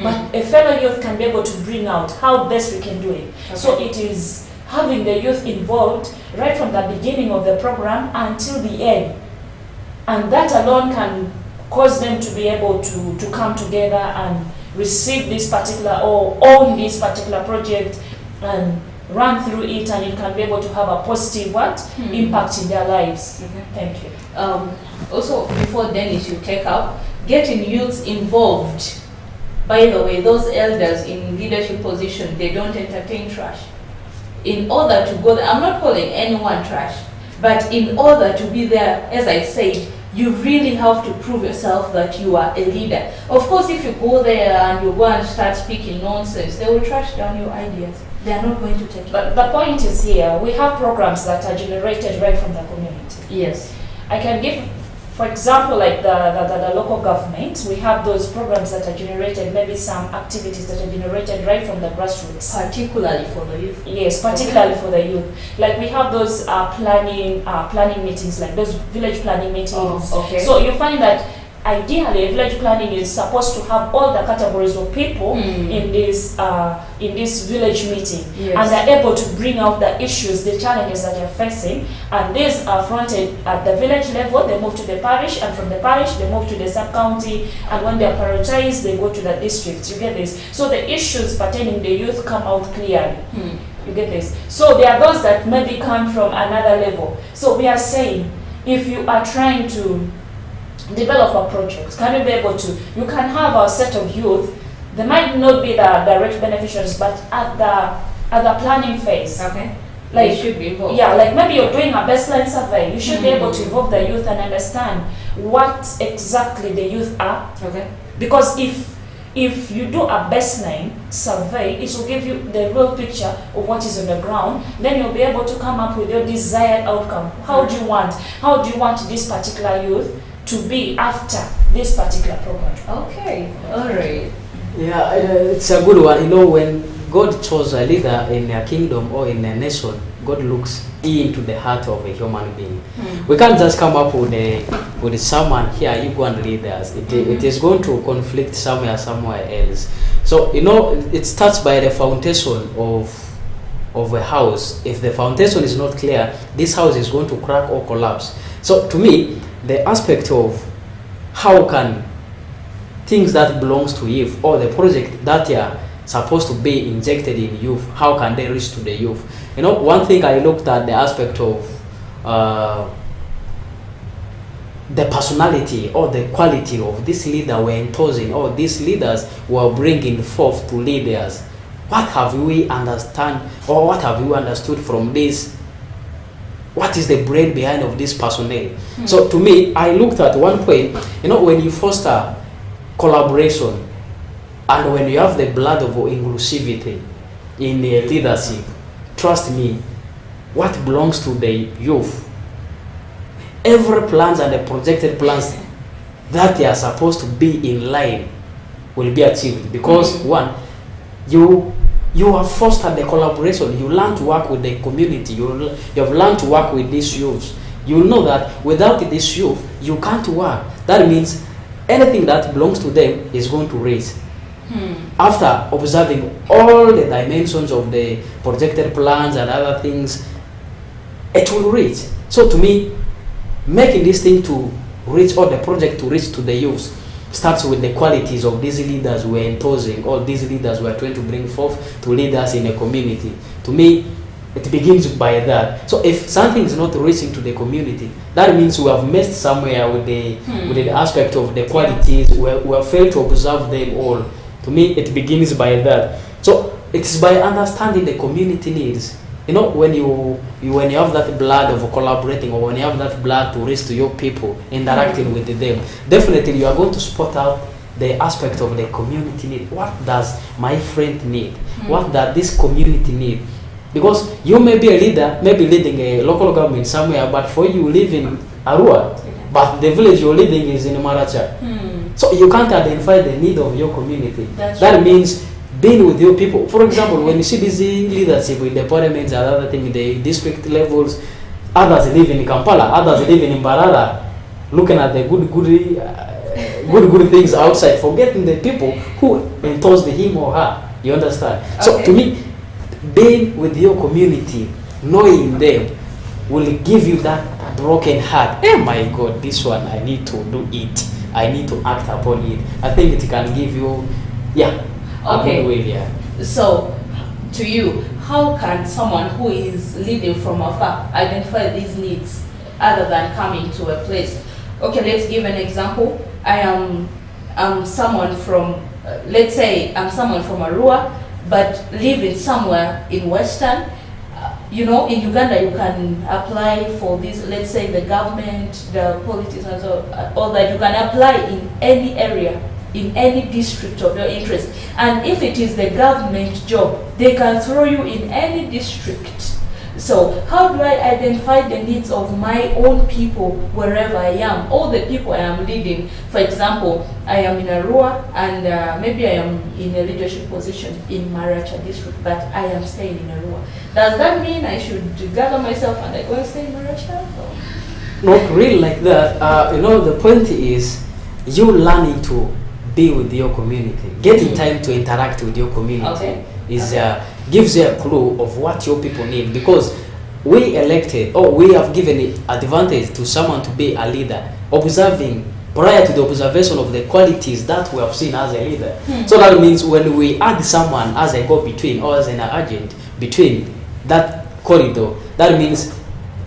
But a fellow youth can be able to bring out how best we can do it. Okay. So it is having the youth involved right from the beginning of the program until the end. And that alone can cause them to be able to come together and receive this particular or own this particular project and run through it, and it can be able to have a positive impact in their lives. Thank you. Also, before Dennis, you take up getting youths involved. By the way, those elders in leadership position, they don't entertain trash. In order to go there, I'm not calling anyone trash, but in order to be there, as I said, you really have to prove yourself that you are a leader. Of course, if you go there and you go and start speaking nonsense, they will trash down your ideas. They are not going to take it. But the point is here, we have programs that are generated right from the community. Yes. I can give, for example, like the local government, we have those programs that are generated, maybe some activities that are generated right from the grassroots. Particularly for the youth. Yes, particularly for the youth. Like we have those planning meetings, like those village planning meetings. Oh, okay. So you find that ideally, village planning is supposed to have all the categories of people in this village meeting, Yes. and they're able to bring out the issues, the challenges that they're facing, and these are fronted at the village level. They move to the parish, and from the parish they move to the sub-county, and when they're prioritized, they go to the district. You get this? So the issues pertaining the youth come out clearly. You get this? So there are those that maybe come from another level. So we are saying, if you are trying to develop a project, can you be able to, you can have a set of youth, they might not be the direct beneficiaries, but at the planning phase. Okay. Like, They should be involved. yeah, like maybe you're doing a baseline survey, you should be able to involve the youth and understand what exactly the youth are. Okay. Because if you do a baseline survey, it will give you the real picture of what is on the ground. Then you'll be able to come up with your desired outcome. How do you want this particular youth to be after this particular program? Okay. All right. Yeah, it's a good one. You know, when God chose a leader in a kingdom or in a nation, God looks into the heart of a human being. We can't just come up with someone here, you go and lead us. It is going to conflict somewhere else. So, you know, it starts by the foundation of a house. If the foundation is not clear, this house is going to crack or collapse. So, to me, the aspect of how can things that belongs to youth or the project that are supposed to be injected in youth, how can they reach to the youth? You know, one thing I looked at the aspect of the personality or the quality of this leader we're endorsing, or these leaders were bringing forth to leaders. What have we understand, or what have you understood from this? What is the brain behind of this personnel? So to me, I looked at one point, you know, when you foster collaboration and when you have the blood of inclusivity in the leadership, trust me, what belongs to the youth, every plans and the projected plans that they are supposed to be in line will be achieved, because one, you have fostered the collaboration. You learn to work with the community. You have learned to work with these youths. You know that without this youth, you can't work. That means anything that belongs to them is going to raise. After observing all the dimensions of the projected plans and other things, it will reach. So to me, making this thing to reach, or the project to reach to the youth starts with the qualities of these leaders we're endorsing, or these leaders we're trying to bring forth to lead us in a community. To me, it begins by that. So if something is not reaching to the community, that means we have missed somewhere with the aspect of the qualities. We have failed to observe them all. To me, it begins by that. So it's by understanding the community needs. You know, when you have that blood of collaborating, or when you have that blood to reach to your people, interacting with them, definitely you are going to spot out the aspect of the community need. What does my friend need? What does this community need? Because you may be a leader, maybe leading a local government somewhere, but for you live in Arua, but the village you're leading is in Maracha. So you can't identify the need of your community. That means being with your people. For example, when you see busy leadership in the parliaments and other things, in the district levels, others live in Kampala, others live in Mbarara, looking at the good things outside, forgetting the people who endorsed him or her. You understand? Okay. So to me, being with your community, knowing them, will give you that broken heart. Oh my God, this one, I need to do it. I need to act upon it. I think it can give you, okay. Way, yeah. So, to you, how can someone who is leading from afar identify these needs other than coming to a place? Okay, let's give an example. I'm someone from, let's say I'm someone from Arua, but living somewhere in Western. You know, in Uganda you can apply for this, let's say the government, the politicians, or that you can apply in any area, in any district of your interest. And if it is the government job, they can throw you in any district. So how do I identify the needs of my own people wherever I am, all the people I am leading? For example, I am in Arua, and maybe I am in a leadership position in Maracha district, but I am staying in Arua. Does that mean I should gather myself and I go and stay in Maracha? Not really like that. You know, the point is you learning to be with your community, getting time to interact with your community gives you a clue of what your people need, because we elected, or we have given it advantage to someone to be a leader, observing prior to the observation of the qualities that we have seen as a leader. So that means when we add someone as a go-between, or as an agent between that corridor, that means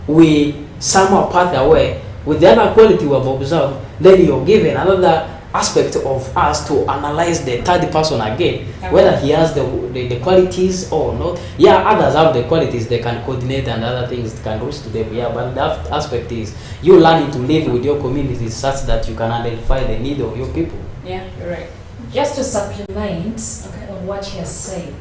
we somehow path away with the other quality we have observed. Then you're given another aspect of us to analyze the third person again, whether he has the qualities or not. Yeah, others have the qualities, they can coordinate and other things can reach to them. Yeah, but that aspect is you learning to live with your community such that you can identify the need of your people. Yeah, you're right. Just to supplement on what he has said,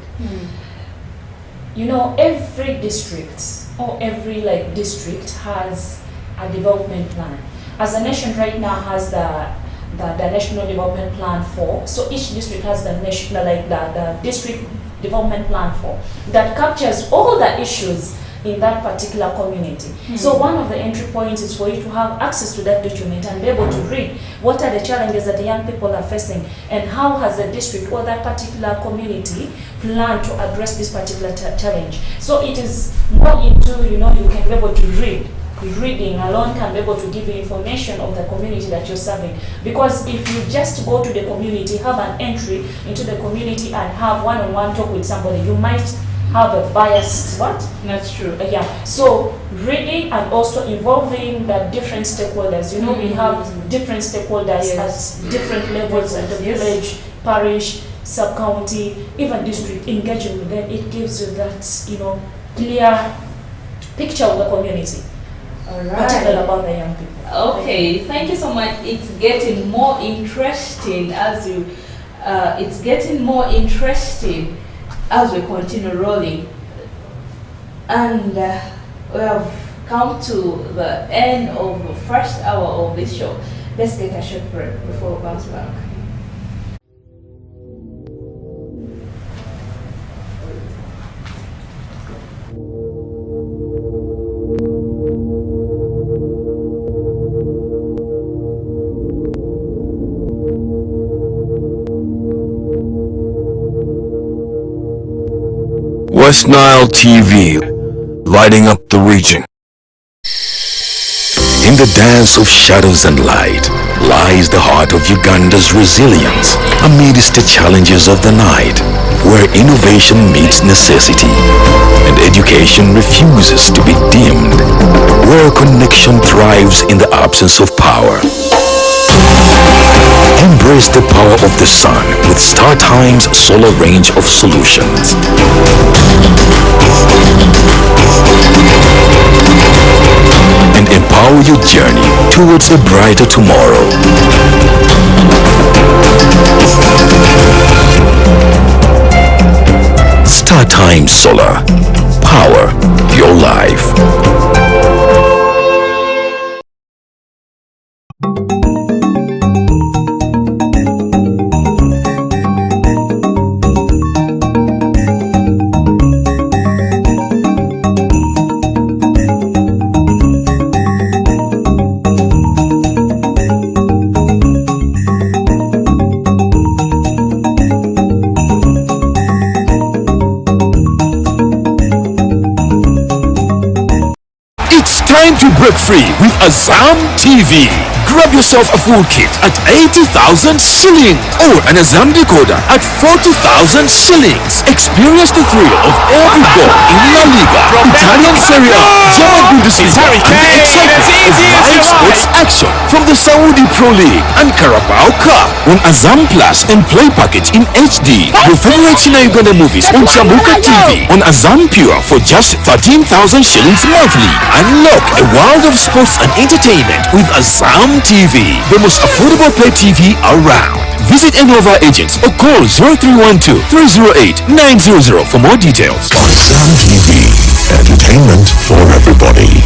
you know, every district or every district has a development plan. As a nation right now has the National Development Plan 4. So each district has the national, the district development plan 4 that captures all the issues in that particular community. So one of the entry points is for you to have access to that document and be able to read what are the challenges that the young people are facing, and how has the district or that particular community planned to address this particular challenge. So it is more into, you know, you can be able to read. Reading alone can be able to give you information of the community that you're serving. Because if you just go to the community, have an entry into the community and have one-on-one talk with somebody, you might have a biased, That's true. Yeah. So reading and also involving the different stakeholders. You know, we have different stakeholders at different levels at the village, parish, sub-county, even district. Engaging with them, it gives you that, you know, clear picture of the community. All Particularly about the young people. Okay, thank you so much. It's getting more interesting as you. It's getting more interesting as we continue rolling, and we have come to the end of the first hour of this show. Let's take a short break before we bounce back. West Nile TV, lighting up the region. In the dance of shadows and light lies the heart of Uganda's resilience amidst the challenges of the night, where innovation meets necessity and education refuses to be dimmed, where connection thrives in the absence of power. Embrace the power of the sun with StarTime's solar range of solutions. And empower your journey towards a brighter tomorrow. StarTime Solar. Power your life. Time to break free with Azam TV. Grab yourself a full kit at 80,000 shillings or an Azam decoder at 40,000 shillings. Experience the thrill of every goal in La Liga, Italian Serie A, German Bundesliga, and the excitement of live sports action from the Saudi Pro League and Carabao Cup on Azam Plus and Play Package in HD. Your favorite Uganda movies on Chamuka TV on Azam Pure for just 13,000 shillings monthly. Unlock a world of sports and entertainment with Azam TV, the most affordable pay TV around. Visit any of our agents or call 0312-308-900 for more details. Azam TV, entertainment for everybody.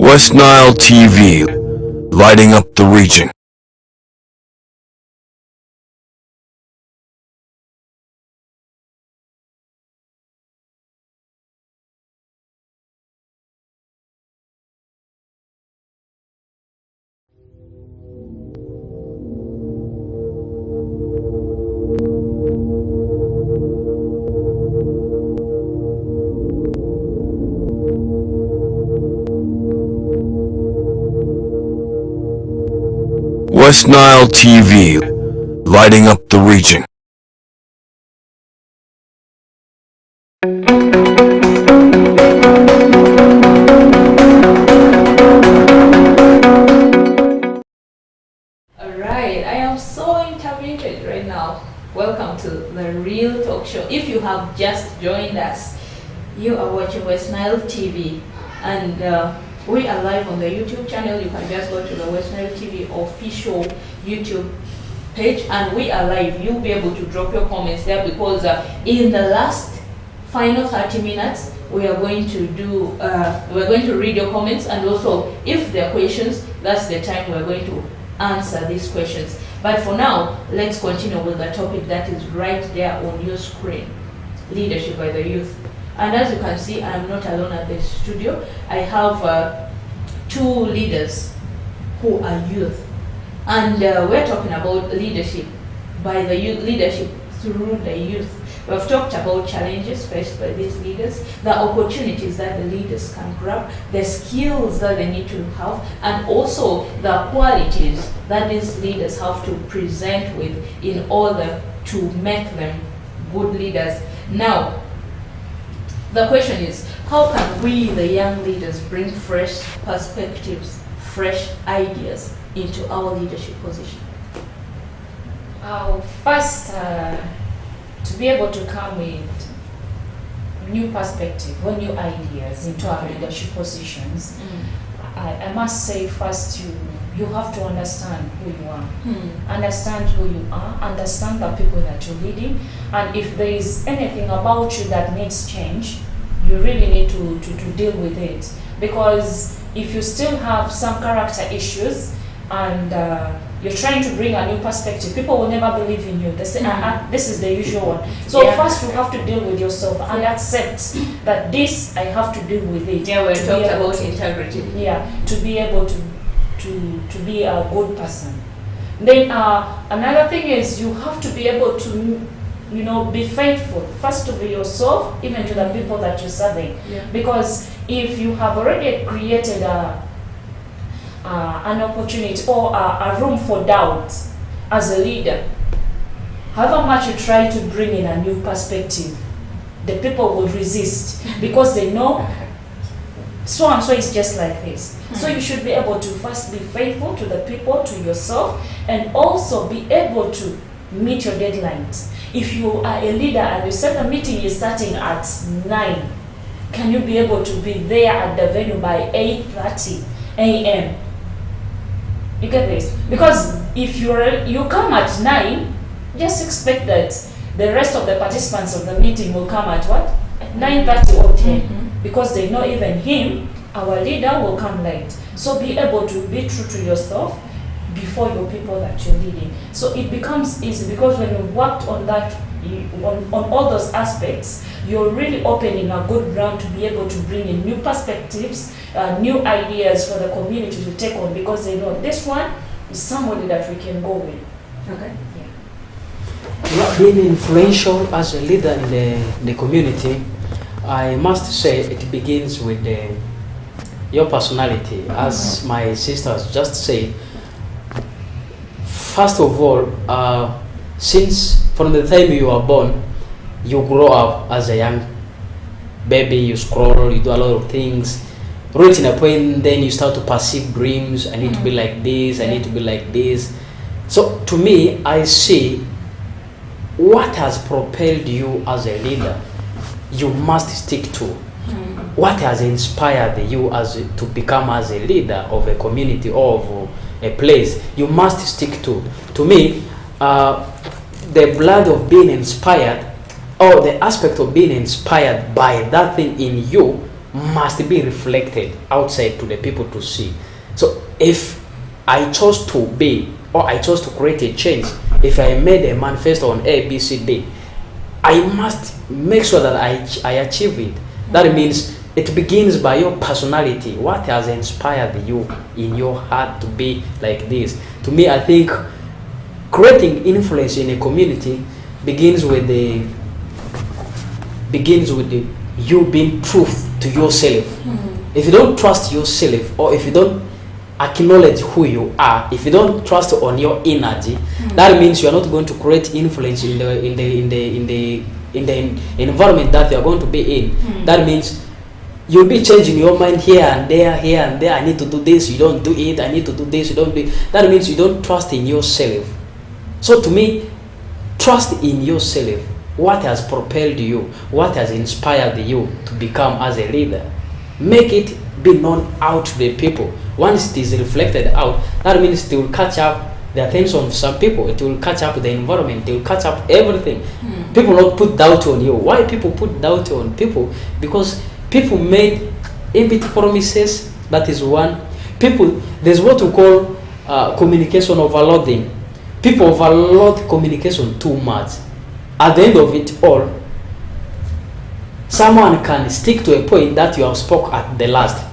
West Nile TV, lighting up the region. West Nile TV, lighting up the region. Alright, I am so intermittent right now. Welcome to the Real Talk Show. If you have just joined us, you are watching West Nile TV, and we are live on the YouTube channel. You can just go to the West Nile TV official YouTube page, and we are live. You'll be able to drop your comments there, because in the last final 30 minutes, we are going to do, we're going to read your comments, and also if there are questions, that's the time we're going to answer these questions. But for now, let's continue with the topic that is right there on your screen: leadership by the youth. And as you can see, I'm not alone at the studio. I have two leaders who are youth. And we're talking about leadership by the youth, leadership through the youth. We've talked about challenges faced by these leaders, the opportunities that the leaders can grab, the skills that they need to have, and also the qualities that these leaders have to present with in order to make them good leaders. Now, the question is, how can we, the young leaders, bring fresh perspectives, fresh ideas into our leadership position? First, to be able to come with new perspective or new ideas into our leadership positions, I must say first you have to understand who you are. Understand who you are, understand the people that you're leading, and if there is anything about you that needs change, you really need to deal with it. Because if you still have some character issues and you're trying to bring a new perspective. People will never believe in you. They say, this is the usual one. So first you have to deal with yourself and accept that this, I have to deal with it. Yeah, we talked about integrity. Yeah, to be able to be a good person. Then another thing is you have to be able to, you know, be faithful. First to be yourself, even to the people that you're serving. Yeah. Because if you have already created an opportunity or a room for doubt as a leader, however much you try to bring in a new perspective, the people will resist because they know so and so is just like this. So you should be able to first be faithful to the people, to yourself, and also be able to meet your deadlines. If you are a leader and you set a meeting is starting at 9, can you be able to be there at the venue by 8:30 a.m.? You get this? Because if you come at 9, just expect that the rest of the participants of the meeting will come at what? 9:30 or 10. Because they know even him, our leader, will come late. So be able to be true to yourself before your people that you're leading. So it becomes easy because when you worked on that, on all those aspects, you're really opening a good ground to be able to bring in new perspectives, new ideas for the community to take on, because they know this one is somebody that we can go with. Okay. Being influential as a leader in the community, I must say it begins with your personality. As my sisters just said, first of all, since from the time you are born, you grow up as a young baby, you scroll, you do a lot of things. Reaching a point, then you start to perceive dreams. I need to be like this, I need to be like this. So to me, I see what has propelled you as a leader, you must stick to. What has inspired you to become as a leader of a community or of a place, you must stick to. To me, the blood of being inspired, or the aspect of being inspired by that thing in you, must be reflected outside to the people to see. So if I chose to be, or I chose to create a change, if I made a manifesto on A, B, C, D, I must make sure that I achieve it. That means it begins by your personality. What has inspired you in your heart to be like this? To me, I think creating influence in a community begins with you being truth to yourself. If you don't trust yourself, or if you don't acknowledge who you are, if you don't trust on your energy, that means you are not going to create influence in the environment that you are going to be in. That means you'll be changing your mind here and there, here and there. I need to do this, you don't do it. I need to do this, you don't do it. That means you don't trust in yourself. So to me, trust in yourself. What has propelled you? What has inspired you to become as a leader? Make it be known out to the people. Once it is reflected out, that means it will catch up the attention of some people. It will catch up the environment. It will catch up everything. People will not put doubt on you. Why people put doubt on people? Because people made empty promises. That is one. People, there's what we call communication overloading. People overload communication too much. At the end of it all, someone can stick to a point that you have spoke at the last.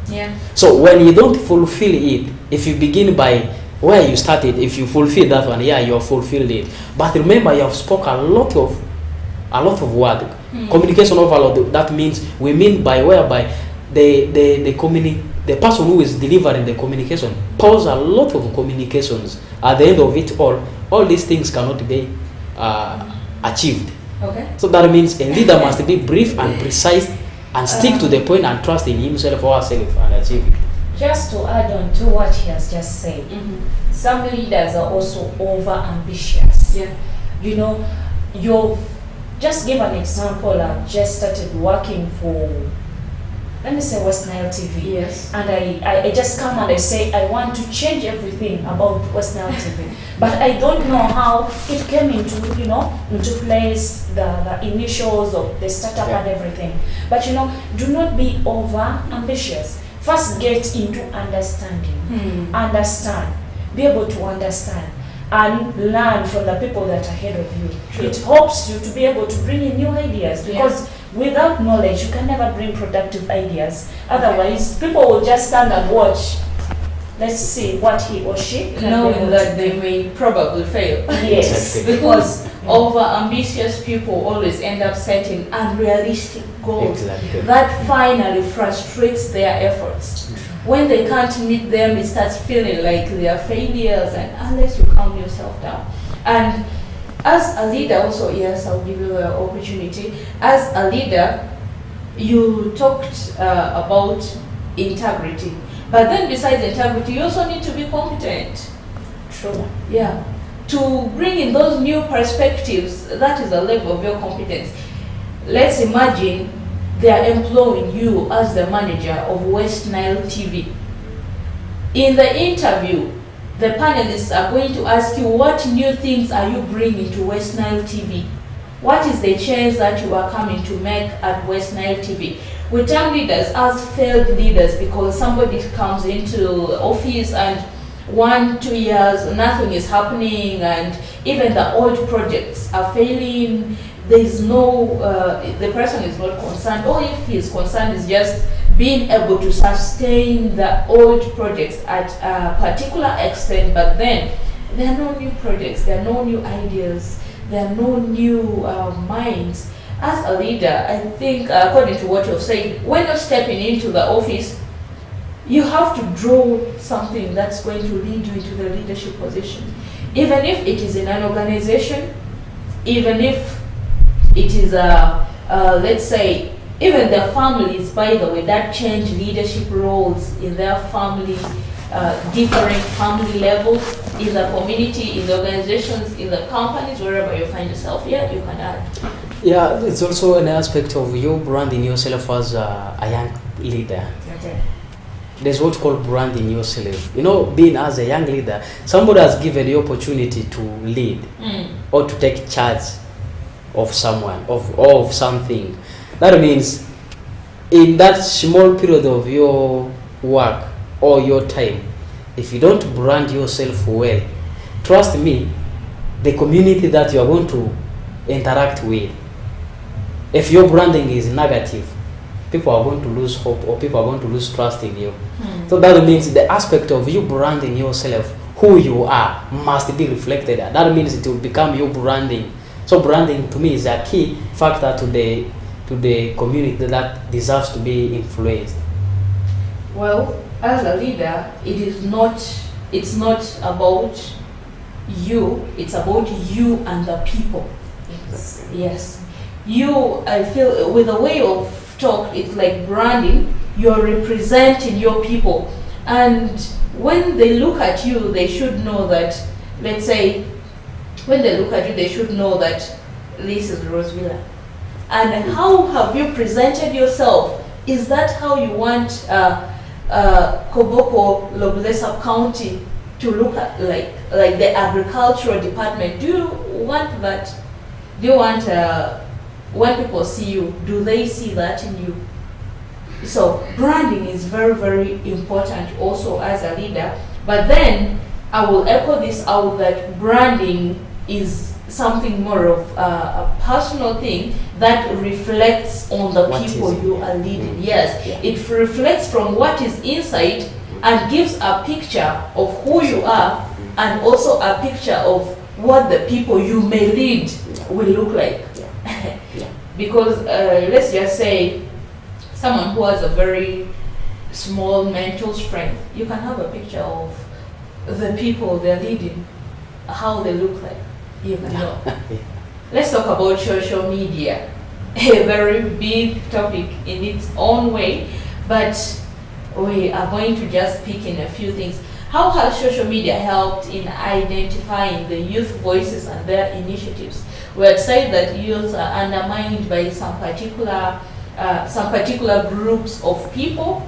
Yeah. So when you don't fulfill it, if you begin by where you started, if you fulfill that one, yeah, you have fulfilled it. But remember, you have spoke a lot of word. Communication overload. That means we mean by whereby the person who is delivering the communication poses a lot of communications. At the end of it all these things cannot be achieved. Okay. So that means a leader must be brief and precise and stick to the point and trust in himself or herself and achieve it. Just to add on to what he has just said, some leaders are also over ambitious. Yeah. You know, you've just give an example. I've just started working for, let me say, West Nile TV. Yes. And I just come and I say, I want to change everything about West Nile TV. But I don't know how it came into place, the initials of the startup and everything. But do not be over ambitious. First get into understanding. Understand. be able to understand and learn from the people that are ahead of you. It helps you to be able to bring in new ideas, because without knowledge you can never bring productive ideas. Otherwise, people will just stand and watch. Let's see what he or she can knowing be able that to they may probably fail. Yes, Exactly. Because over ambitious people always end up setting unrealistic goals Exactly. that finally frustrates their efforts. When they can't meet them, it starts feeling like they are failures, and unless you calm yourself down. And as a leader also, yes, I'll give you the opportunity. As a leader, you talked about integrity. But then besides integrity, you also need to be competent. True. Yeah. To bring in those new perspectives, that is a level of your competence. Let's imagine they are employing you as the manager of West Nile TV. In the interview, the panelists are going to ask you, what new things are you bringing to West Nile TV? What is the change that you are coming to make at West Nile TV? We term leaders as failed leaders because somebody comes into office and 1-2 years nothing is happening, and even the old projects are failing. There is no, the person is not concerned, or if he is concerned, is just being able to sustain the old projects at a particular extent, but then there are no new projects, there are no new ideas, there are no new minds. As a leader, I think, according to what you've said, when you're stepping into the office, you have to draw something that's going to lead you into the leadership position. Even if it is in an organization, even if it is let's say, even their families, by the way, that change leadership roles in their family, different family levels, in the community, in the organizations, in the companies, wherever you find yourself. Yeah, you can add. Yeah, it's also an aspect of you branding yourself as a young leader. Okay. There's what called branding yourself. You know, being as a young leader, somebody has given you opportunity to lead or to take charge of someone, of something. That means in that small period of your work or your time, if you don't brand yourself well, trust me, the community that you are going to interact with, if your branding is negative, people are going to lose hope, or people are going to lose trust in you. So that means the aspect of you branding yourself, who you are, must be reflected. That means it will become your branding. So branding to me is a key factor to the community that deserves to be influenced. Well, as a leader, it's not about you, it's about you and the people. Yes. You, I feel, with the way of talk, it's like branding. You're representing your people, and when they look at you, they should know that, let's say, when they look at you, they should know that this is Rosevilla. And how have you presented yourself? Is that how you want Koboko Loblesa County to look at, like the agricultural department? Do you want that? Do you want, when people see you, do they see that in you? So branding is very, very important also as a leader. But then I will echo this out, that branding is something more of a personal thing that reflects on the What people is- you are leading. Yes, Yeah. it reflects from what is inside and gives a picture of who you are, and also a picture of what the people you may lead will look like. Yeah. Because let's just say someone who has a very small mental strength, you can have a picture of the people they're leading, how they look like. You can know. Let's talk about social media. A very big topic in its own way, but we are going to just pick in a few things. How has social media helped in identifying the youth voices and their initiatives? We had said that youth are undermined by some particular groups of people.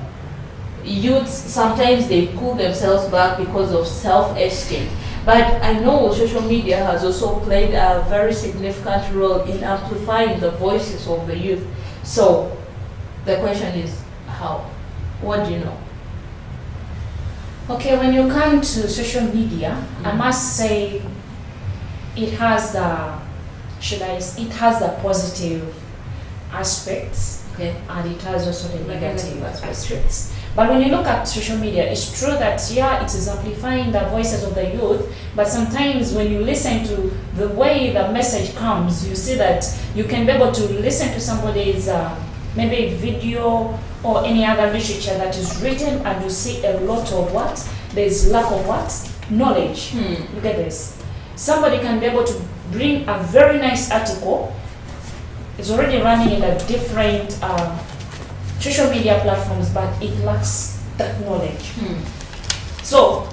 Youths, sometimes they pull themselves back because of self-esteem. But I know social media has also played a very significant role in amplifying the voices of the youth. So the question is, how? What do you know? Okay, when you come to social media, I must say it has the it has the positive aspects, Okay. and it has also the Like negative negative aspects. But when you look at social media, it's true that it is amplifying the voices of the youth, but sometimes when you listen to the way the message comes, you see that you can be able to listen to somebody's maybe video or any other literature that is written, and you see a lot of there's lack of knowledge. You get this? Somebody can be able to bring a very nice article. It's already running in a different social media platforms, but it lacks that knowledge. So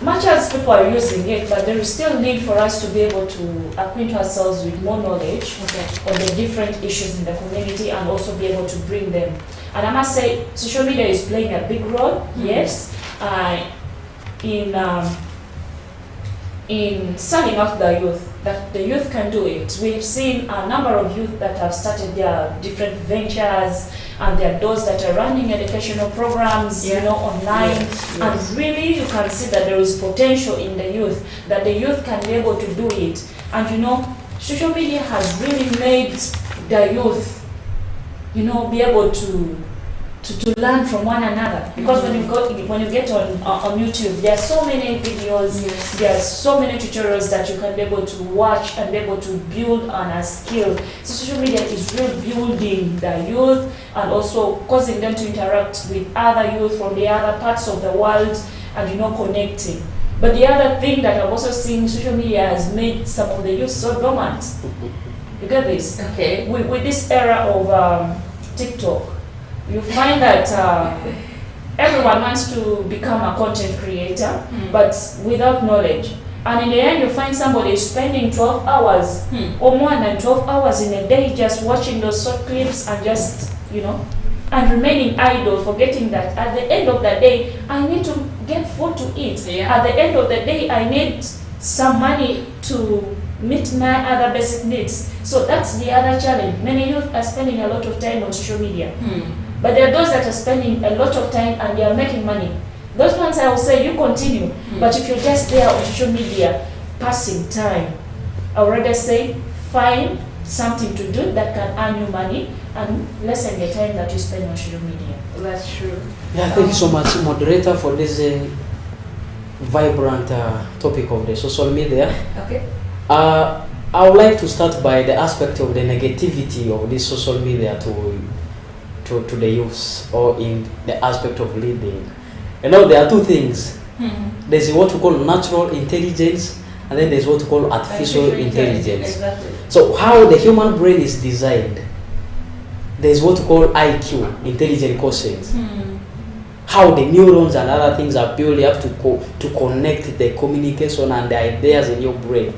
much as people are using it, but there is still need for us to be able to acquaint ourselves with more knowledge on the different issues in the community, and also be able to bring them. And I must say, social media is playing a big role, yes, in selling out the youth, that the youth can do it. We've seen a number of youth that have started their different ventures, and there are those that are running educational programs, online. And really you can see that there is potential in the youth, that the youth can be able to do it. And social media has really made the youth, be able to learn from one another, because when you get on YouTube, there are so many videos, there are so many tutorials that you can be able to watch and be able to build on a skill. So social media is really building the youth, and also causing them to interact with other youth from the other parts of the world, and connecting. But the other thing that I've also seen, social media has made some of the youth so dormant. You get this? Okay. With this era of TikTok, you find that everyone wants to become a content creator, but without knowledge. And in the end, you find somebody spending 12 hours or more than 12 hours in a day just watching those short clips, and just, and remaining idle, forgetting that at the end of the day, I need to get food to eat. Yeah. At the end of the day, I need some money to meet my other basic needs. So that's the other challenge. Many youth are spending a lot of time on social media. But there are those that are spending a lot of time and they are making money. Those ones I will say you continue. But if you're just there on social media, passing time, I would rather say find something to do that can earn you money, and lessen the time that you spend on social media. That's true. Yeah, thank you so much, moderator, for this vibrant topic of the social media. Okay. I would like to start by the aspect of the negativity of this social media to the youth, or in the aspect of leading. There are two things. There's what we call natural intelligence, and then there's what we call artificial intelligence. Exactly. So how the human brain is designed, there's what we call IQ, intelligent quotient. How the neurons and other things are built up to connect the communication and the ideas in your brain.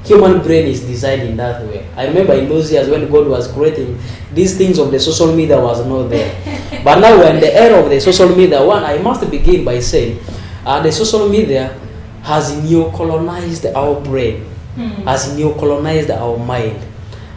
Human brain is designed in that way. I remember in those years when God was creating, these things of the social media was not there. But now we're in the era of the social media. One, I must begin by saying, the social media has neo-colonized our brain, has neo-colonized our mind.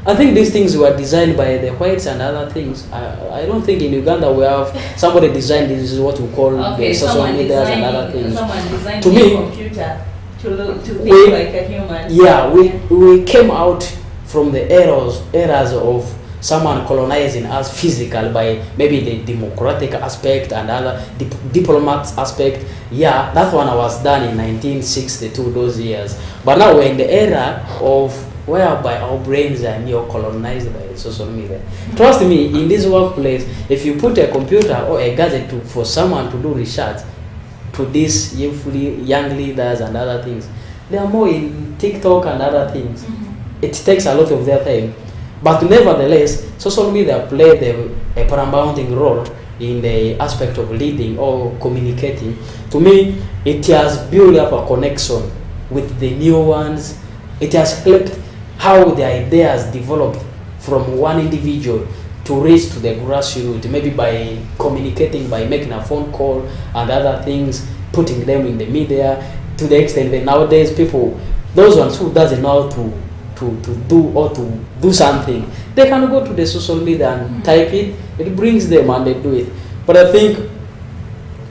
I think these things were designed by the whites and other things. I don't think in Uganda we have somebody designed this is what we call the social media and other things. Someone designed To a me, computer to think like a human. Yeah, we came out from the eras of someone colonizing us physical by maybe the democratic aspect and other diplomat aspect. Yeah, that one was done in 1962, those years. But now we're in the era of whereby our brains are neo-colonized by social media. Trust me, in this workplace, if you put a computer or a gadget for someone to do research to these young leaders and other things, they are more in TikTok and other things. It takes a lot of their time. But nevertheless, social media played a paramount role in the aspect of leading or communicating. To me, it has built up a connection with the new ones. It has helped how the ideas develop from one individual to reach to the grassroots, maybe by communicating, by making a phone call and other things, putting them in the media, to the extent that nowadays people, those ones who doesn't know how to do something, they can go to the social media and type it brings them and they do it. But I think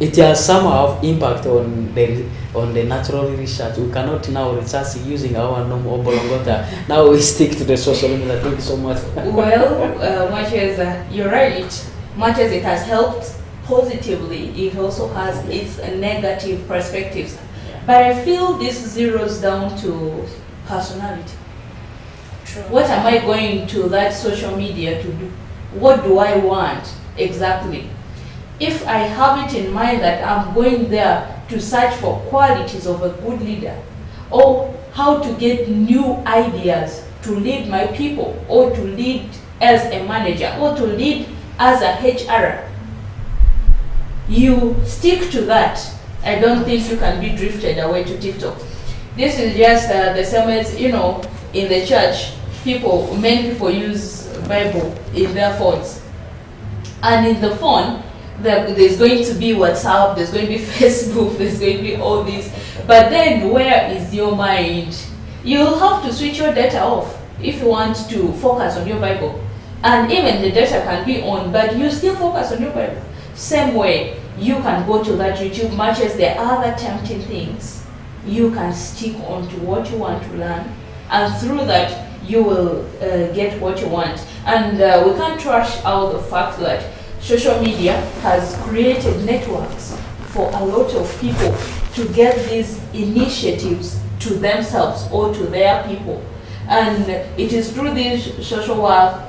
it has somehow impact on the natural research. We cannot now research using our normal Bolongota. Now we stick to the social media. Thank you so much. Well, much as you're right, much as it has helped positively, it also has its negative perspectives. But I feel this zeroes down to personality. True. What am I going to that social media to do? What do I want exactly? If I have it in mind that I'm going there to search for qualities of a good leader, or how to get new ideas to lead my people, or to lead as a manager, or to lead as a HR, you stick to that. I don't think you can be drifted away to TikTok. This is just the same as, in the church, many people use Bible in their phones. And in the phone, there's going to be WhatsApp, there's going to be Facebook, there's going to be all this. But then where is your mind? You'll have to switch your data off if you want to focus on your Bible. And even the data can be on, but you still focus on your Bible. Same way, you can go to that YouTube, much as there are other tempting things. You can stick on to what you want to learn, and through that, you will get what you want. And we can't trash out the fact that social media has created networks for a lot of people to get these initiatives to themselves or to their people. And it is through this social media.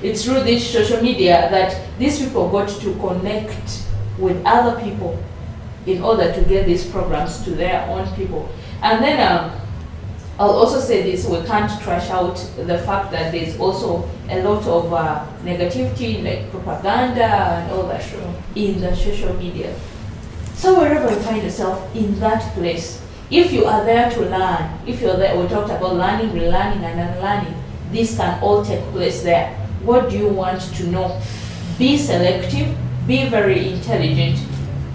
It's through this social media that these people got to connect with other people in order to get these programs to their own people. And then I'll also say this, we can't trash out the fact that there's also a lot of negativity, like propaganda and all that in the social media. So wherever you find yourself in that place, if you are there to learn, if you're there, we talked about learning, relearning, and unlearning, this can all take place there. What do you want to know? Be selective, be very intelligent,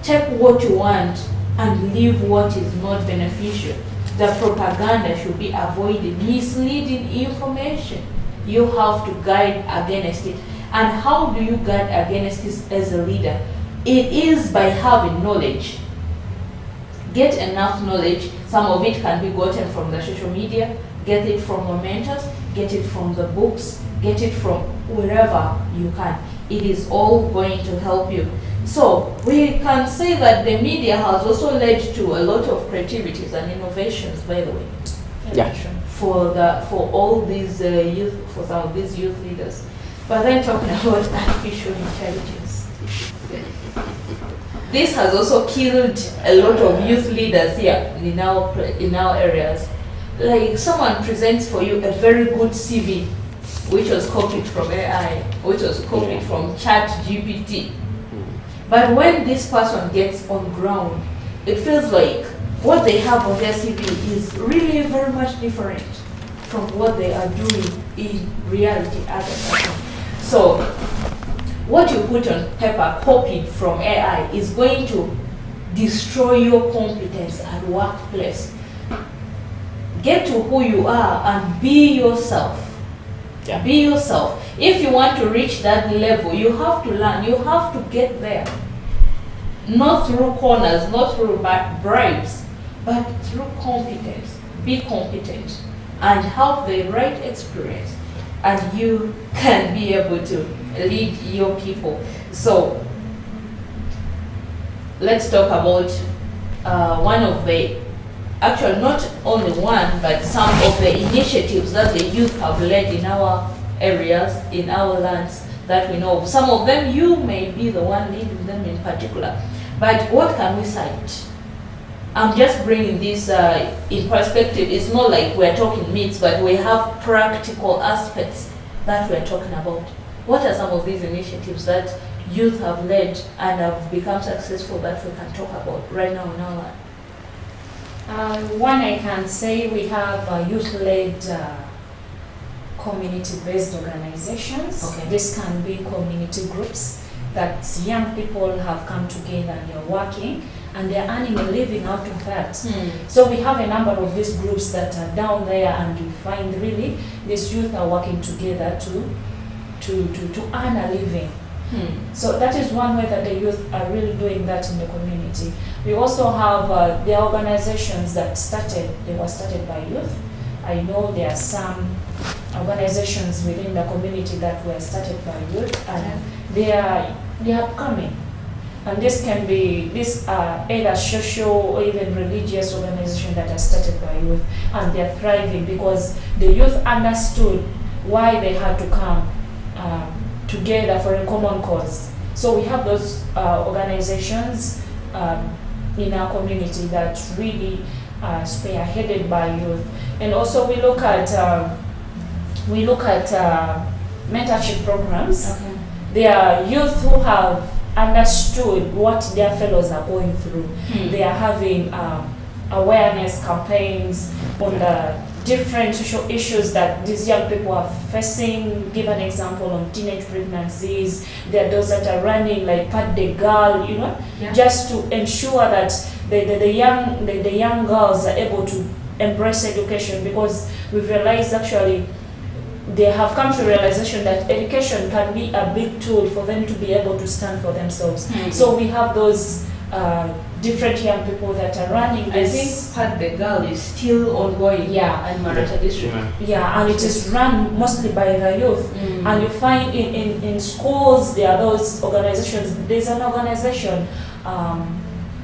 take what you want and leave what is not beneficial. The propaganda should be avoided. Misleading information, you have to guide against it. And how do you guide against this as a leader? It is by having knowledge. Get enough knowledge. Some of it can be gotten from the social media, get it from your mentors, get it from the books, get it from wherever you can. It is all going to help you. So we can say that the media has also led to a lot of creativities and innovations, by the way. Yeah. For all these for some of these youth leaders. But then talking about artificial intelligence. This has also killed a lot of youth leaders here in our areas. Like someone presents for you a very good CV, which was copied from AI, which was copied from ChatGPT. But when this person gets on ground, it feels like what they have on their CV is really very much different from what they are doing in reality as a person. So what you put on paper copied from AI is going to destroy your competence at workplace. Get to who you are and be yourself. Yeah. Be yourself. If you want to reach that level, you have to learn, you have to get there. Not through corners, not through bribes, but through competence. Be competent and have the right experience, and you can be able to lead your people. So let's talk about one of the, actually not only one, but some of the initiatives that the youth have led in our areas, in our lands that we know of. Some of them you may be the one leading them in particular. But what can we cite? I'm just bringing this in perspective. It's not like we're talking myths, but we have practical aspects that we're talking about. What are some of these initiatives that youth have led and have become successful that we can talk about right now in our land? One I can say, we have youth-led community-based organizations. Okay. This can be community groups that young people have come together and they're working and they're earning a living out of that. So we have a number of these groups that are down there, and you find really these youth are working together to earn a living. So that is one way that the youth are really doing that in the community. We also have the organizations that were started by youth. I know there are some organizations within the community that were started by youth, and they are upcoming. And these are either social or even religious organizations that are started by youth, and they are thriving because the youth understood why they had to come together for a common cause. So we have those organizations in our community that really spearheaded by youth. And also we look at mentorship programs. Okay. There are youth who have understood what their fellows are going through. They are having awareness campaigns on the different social issues that these young people are facing. Give an example on teenage pregnancies. There are those that are running like Pat the Girl, just to ensure that the young girls are able to embrace education, because we've realized actually they have come to realization that education can be a big tool for them to be able to stand for themselves. So we have those different young people that are running this. I think Pat the Girl is still ongoing. Yeah. And Marata District. Yeah, and it is run mostly by the youth. And you find in schools there are those organizations. There's an organization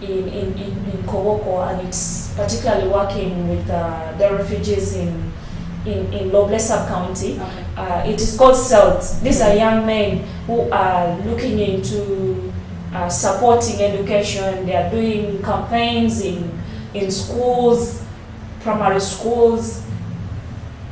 in Koboko, and it's particularly working with the refugees in Loble sub-county. Okay. It is called CELT. These are young men who are looking into supporting education. They are doing campaigns in schools, primary schools,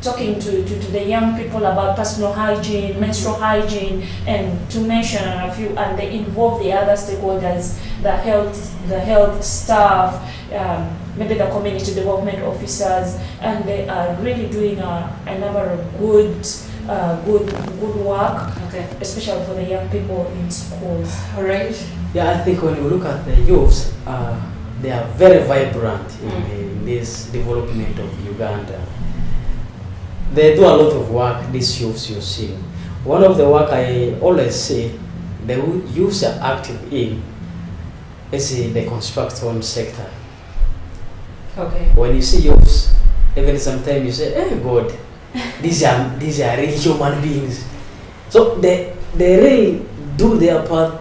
talking to the young people about personal hygiene, menstrual hygiene, and to mention a few, and they involve the other stakeholders, the health staff, maybe the community development officers, and they are really doing a number of good work, especially for the young people in schools. All right. Yeah, I think when you look at the youths, they are very vibrant in this development of Uganda. They do a lot of work, these youths you see. One of the work I always say the youths are active in is the construction sector. Okay. When you see youths, even sometimes you say, "Hey God, these are really human beings." So they really do their part,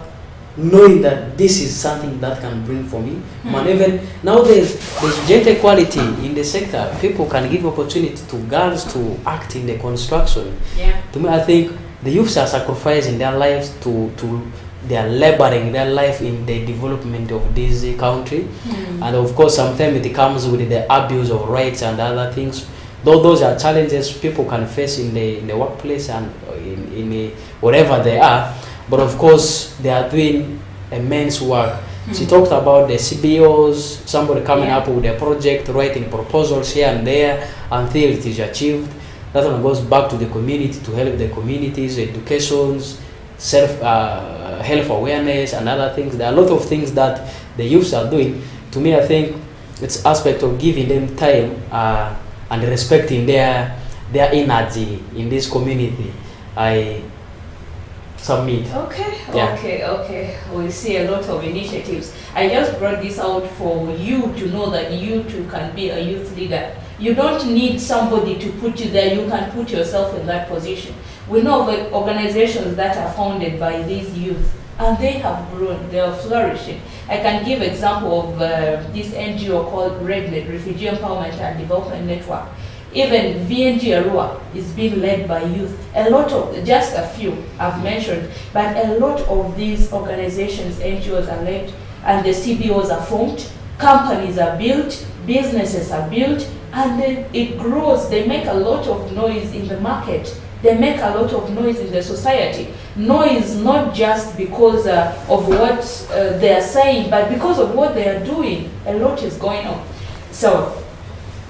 knowing that this is something that can bring for me. And even nowadays, there's gender equality in the sector. People can give opportunity to girls to act in the construction. Yeah. To me, I think the youths are sacrificing their lives they are laboring their life in the development of this country. And of course, sometimes it comes with the abuse of rights and other things. Though those are challenges people can face in the workplace and in wherever they are. But of course, they are doing immense work. She talked about the CBOs, somebody coming up with a project, writing proposals here and there until it is achieved. That one goes back to the community to help the communities, educations, health awareness and other things. There are a lot of things that the youths are doing. To me, I think it's aspect of giving them time and respecting their energy in this community. I submit. Okay. We see a lot of initiatives. I just brought this out for you to know that you too can be a youth leader. You don't need somebody to put you there. You can put yourself in that position. We know of organizations that are founded by these youth, and they have grown, they are flourishing. I can give example of this NGO called REDNET, Refugee Empowerment and Development Network. Even VNG Arua is being led by youth. A lot of, just a few I've mentioned, but a lot of these organizations, NGOs are led, and the CBOs are formed, companies are built, businesses are built, and then it grows. They make a lot of noise in the market. They make a lot of noise in the society. Noise not just because of what they are saying, but because of what they are doing. A lot is going on. So,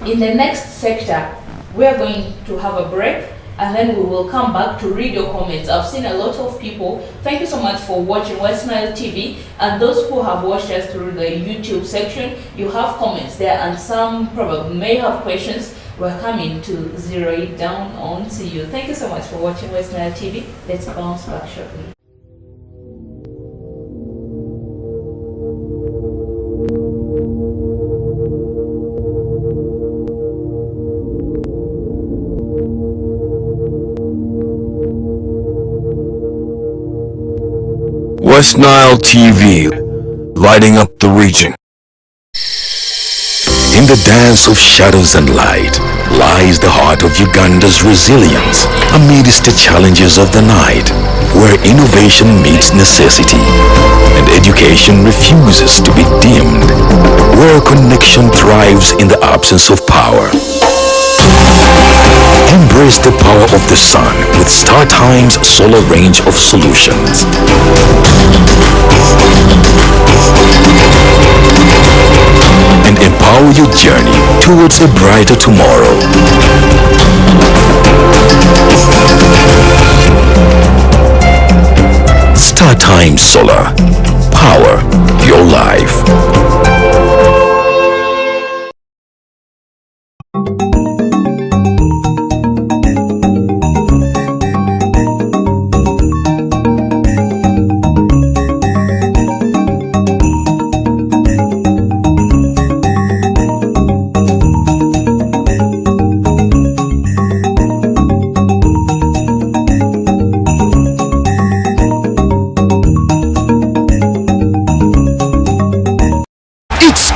in the next sector, we are going to have a break, and then we will come back to read your comments. I've seen a lot of people. Thank you so much for watching West Nile TV, and those who have watched us through the YouTube section, you have comments there, and some probably may have questions. We're coming to zero it down on to you. Thank you so much for watching West Nile TV. Let's bounce back shortly. West Nile TV, lighting up the region. In the dance of shadows and light lies the heart of Uganda's resilience amidst the challenges of the night, where innovation meets necessity and education refuses to be dimmed, where connection thrives in the absence of power. Embrace the power of the sun with StarTime's solar range of solutions. And empower your journey towards a brighter tomorrow. StarTime Solar. Power your life.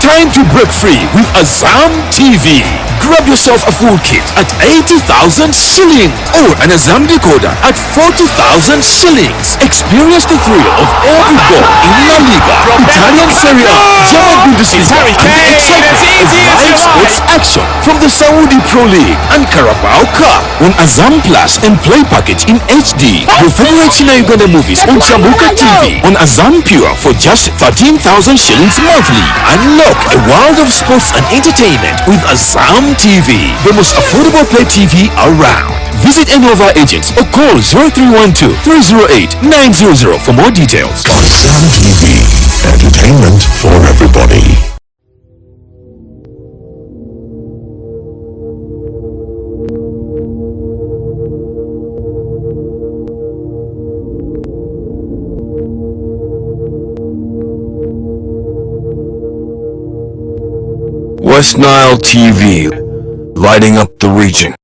Time to break free with Azam TV. Grab yourself a full kit at 80,000 shillings or an Azam decoder at 40,000 shillings. Experience the thrill of every goal in La Liga, Italian Serie A, German Bundesliga, and the excitement of live sports action from the Saudi Pro League and Carabao Cup on Azam Plus and Play Package in HD. Your favorite Uganda movies on Chamuka TV on Azam Pure for just 13,000 shillings monthly. Unlock a world of sports and entertainment with Azam TV, the most affordable Play TV around. Visit any of our agents or call 0312-308-900 for more details. Azam TV, entertainment for everybody. West Nile TV, lighting up the region.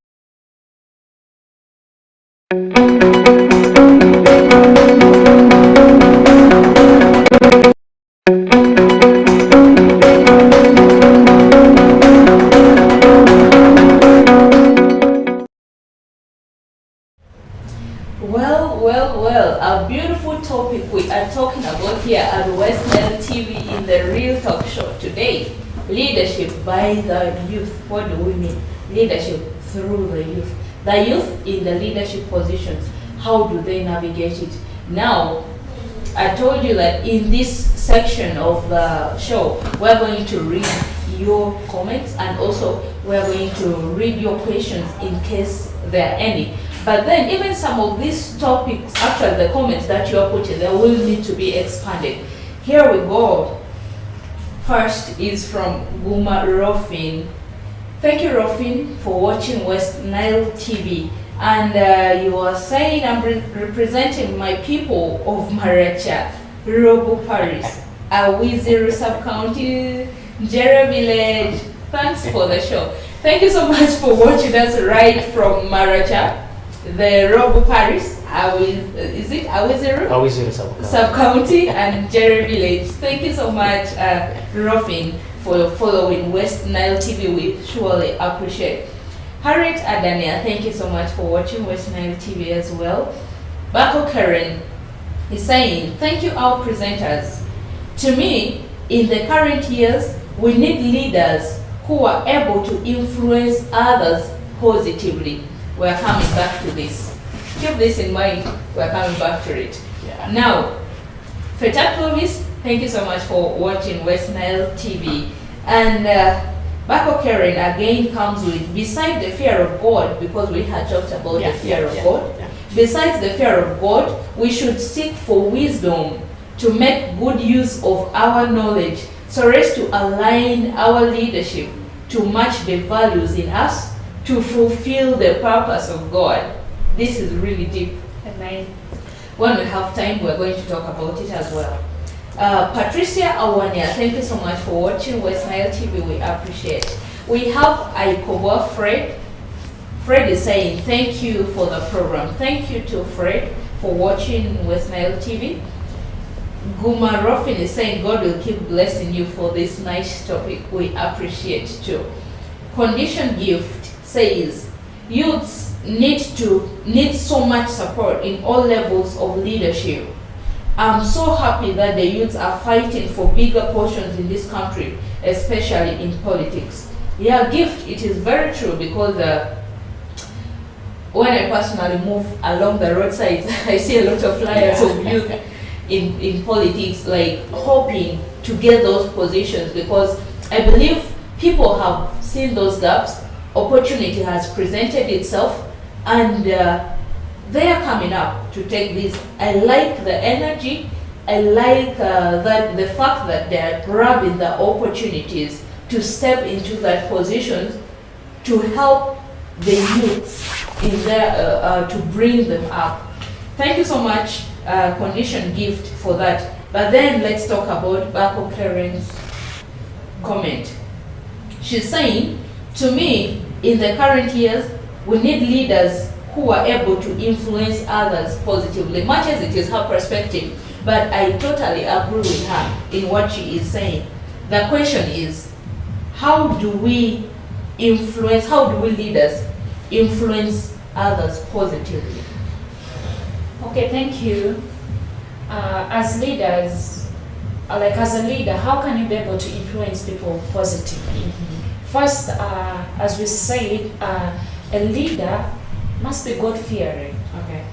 Well, a beautiful topic we are talking about here at West Nile TV in the Real Talk Show today. Leadership by the youth. What do we mean? Leadership through the youth. The youth in the leadership positions, how do they navigate it? Now, I told you that in this section of the show, we're going to read your comments and also we're going to read your questions in case there are any. But then even some of these topics, actually the comments that you are putting, they will need to be expanded. Here we go. First is from Guma Rofin. Thank you, Rofin, for watching West Nile TV. And you are saying I'm representing my people of Maracha, Robo Paris, Awiziru Sub-County, Jere Village. Thanks for the show. Thank you so much for watching us right from Maracha, the Robo Paris, is it Awiziru? Awiziru Sub-County and Jere Village. Thank you so much, Rofin, for following West Nile TV. We surely appreciate. Harriet Adania, thank you so much for watching West Nile TV as well. Bako Karen is saying, thank you our presenters. To me, in the current years, we need leaders who are able to influence others positively. We're coming back to this. Keep this in mind, we're coming back to it. Yeah. Now, Fetat Clovis, thank you so much for watching West Nile TV. And Bako Karen again comes with, besides the fear of God, because we had talked about the fear of God, besides the fear of God, we should seek for wisdom to make good use of our knowledge so as to align our leadership to match the values in us to fulfill the purpose of God. This is really deep. And when we have time, we're going to talk about it as well. Patricia Awania, thank you so much for watching West Nile TV. We appreciate. We have Aikobo Fred. Fred is saying thank you for the program. Thank you to Fred for watching West Nile TV. Guma Rofin is saying God will keep blessing you for this nice topic. We appreciate too. Condition Gift says youths need so much support in all levels of leadership. I'm so happy that the youths are fighting for bigger portions in this country, especially in politics. Yeah, Gift, it is very true because when I personally move along the roadsides, I see a lot of flyers of youth in politics, like hoping to get those positions, because I believe people have seen those gaps, opportunity has presented itself, and they are coming up to take this. I like the energy. I like that the fact that they are grabbing the opportunities to step into that position to help the youths in there, to bring them up. Thank you so much, Condition Gift, for that. But then let's talk about Bako Karen's comment. She's saying, to me, in the current years, we need leaders who are able to influence others positively, much as it is her perspective. But I totally agree with her in what she is saying. The question is, how do we leaders influence others positively? Okay, thank you. As leaders, as a leader, how can you be able to influence people positively? First, as we said, a leader must be God-fearing. Okay.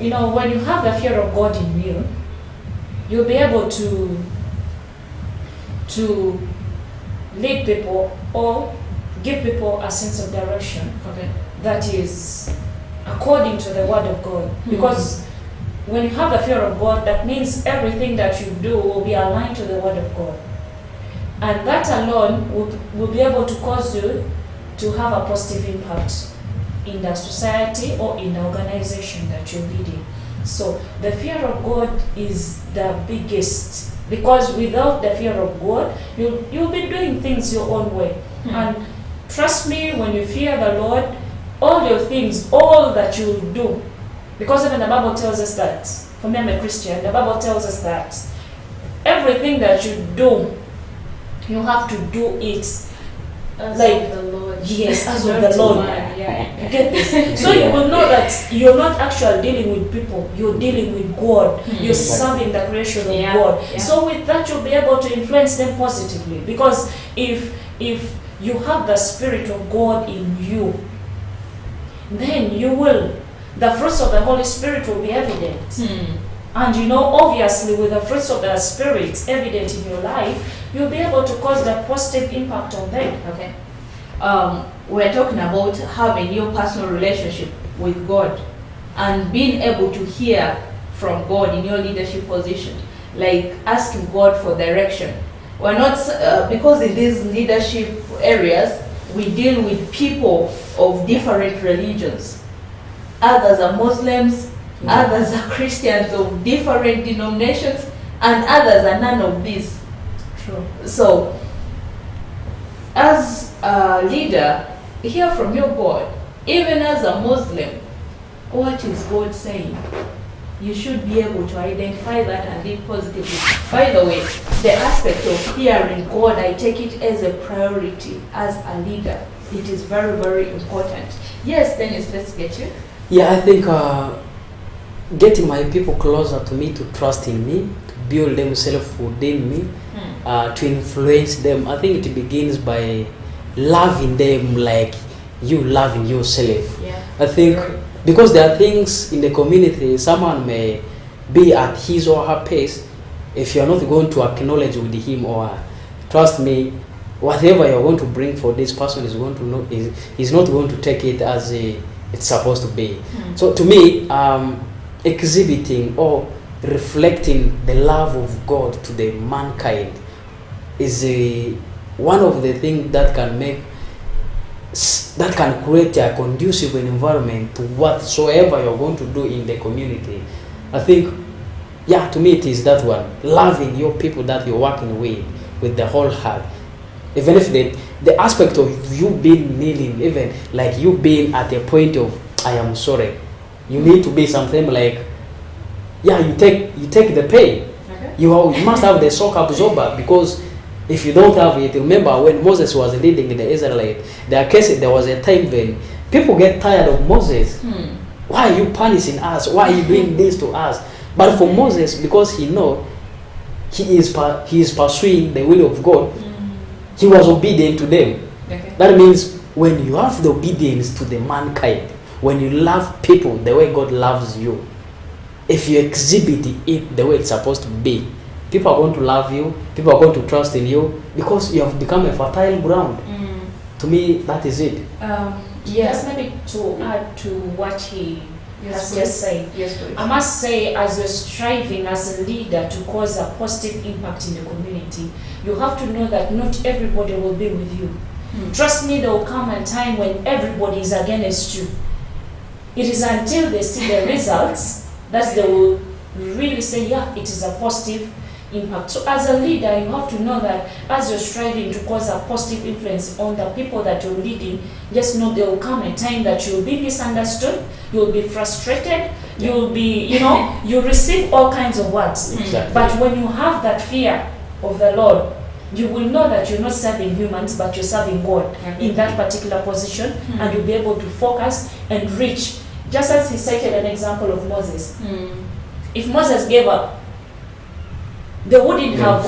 You know, when you have the fear of God in you, you'll be able to lead people or give people a sense of direction that is according to the word of God. Because when you have the fear of God, that means everything that you do will be aligned to the word of God. And that alone will be able to cause you to have a positive impact in the society or in the organization that you're leading. So the fear of God is the biggest, because without the fear of God, you'll be doing things your own way. And trust me, when you fear the Lord, all your things, all that you do, because even the Bible tells us that, for me I'm a Christian, the Bible tells us that everything that you do, you have to do it As like of the Lord. Yes, as of the Lord. Yeah. You get this? So you will know that you're not actually dealing with people, you're dealing with God. You're serving the creation of God. Yeah. So with that, you'll be able to influence them positively. Because if you have the Spirit of God in you, then the fruits of the Holy Spirit will be evident. And you know, obviously, with the fruits of the Spirit evident in your life, you'll be able to cause the positive impact on them. Okay. We're talking about having your personal relationship with God and being able to hear from God in your leadership position, like asking God for direction. We're not, because in these leadership areas, we deal with people of different religions. Others are Muslims, others are Christians of different denominations, and others are none of these. True. So, as a leader, hear from your God. Even as a Muslim, what is God saying? You should be able to identify that and live positively. By the way, the aspect of fearing God, I take it as a priority as a leader. It is very, very important. Yes, Dennis, let's get you. Yeah, I think getting my people closer to me, to trust in me, to build themselves within me, to influence them. I think it begins by loving them like you loving yourself. Yeah. I think because there are things in the community, someone may be at his or her pace. If you're not going to acknowledge with him or her, trust me, whatever you're going to bring for this person is going to know is not going to take it as it's supposed to be. So to me, exhibiting or reflecting the love of God to the mankind is one of the things that can create a conducive environment to whatsoever you're going to do in the community. I think, yeah, to me it is that one, loving your people that you're working with the whole heart. Even if the aspect of you being kneeling, even like you being at a point of I am sorry, you need to be something like, yeah, you take the pain You must have the shock absorber, because if you don't have it, remember when Moses was leading the Israelites, there was a time when people get tired of Moses. Why are you punishing us? Why are you doing this to us? But for Moses, because he is pursuing the will of God, he was obedient to them. Okay. That means when you have the obedience to the mankind, when you love people the way God loves you, if you exhibit it the way it's supposed to be, people are going to love you, people are going to trust in you, because you have become a fertile ground. To me, that is it. Yes, maybe to add to what he has just said. Yes, please. I must say, as you're striving as a leader to cause a positive impact in the community, you have to know that not everybody will be with you. Trust me, there will come a time when everybody is against you. It is until they see the results that they will really say, yeah, it is a positive impact. So as a leader, you have to know that as you're striving to cause a positive influence on the people that you're leading, just know there will come a time that you'll be misunderstood, you'll be frustrated, you'll be, you receive all kinds of words. Exactly. But when you have that fear of the Lord, you will know that you're not serving humans, but you're serving God in that particular position, and you'll be able to focus and reach. Just as he cited an example of Moses. If Moses gave up, they wouldn't have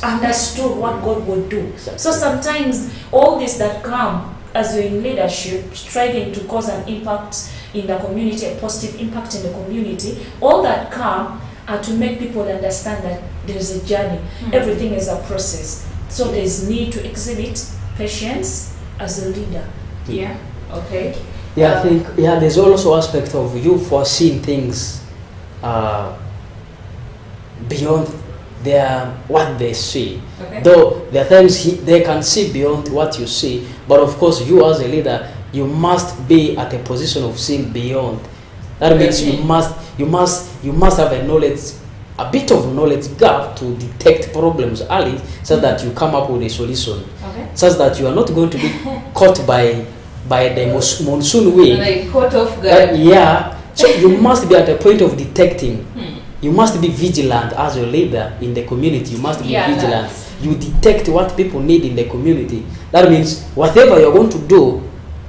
understood what God would do. Exactly. So sometimes all this that come as you're in leadership, striving to cause an impact in the community, a positive impact in the community, all that come are to make people understand that there's a journey. Everything is a process. So there's need to exhibit patience as a leader. Yeah. Okay. Yeah, I think there's also aspect of you foreseeing things beyond what they see. Okay. Though there are times they can see beyond what you see, but of course you as a leader, you must be at a position of seeing beyond. That means you must have a bit of knowledge gap to detect problems early, so that you come up with a solution. Okay. Such that you are not going to be caught by the monsoon wind. Like caught off guard. So you must be at a point of detecting. You must be vigilant as a leader in the community. You must be vigilant. You detect what people need in the community. That means whatever you're going to do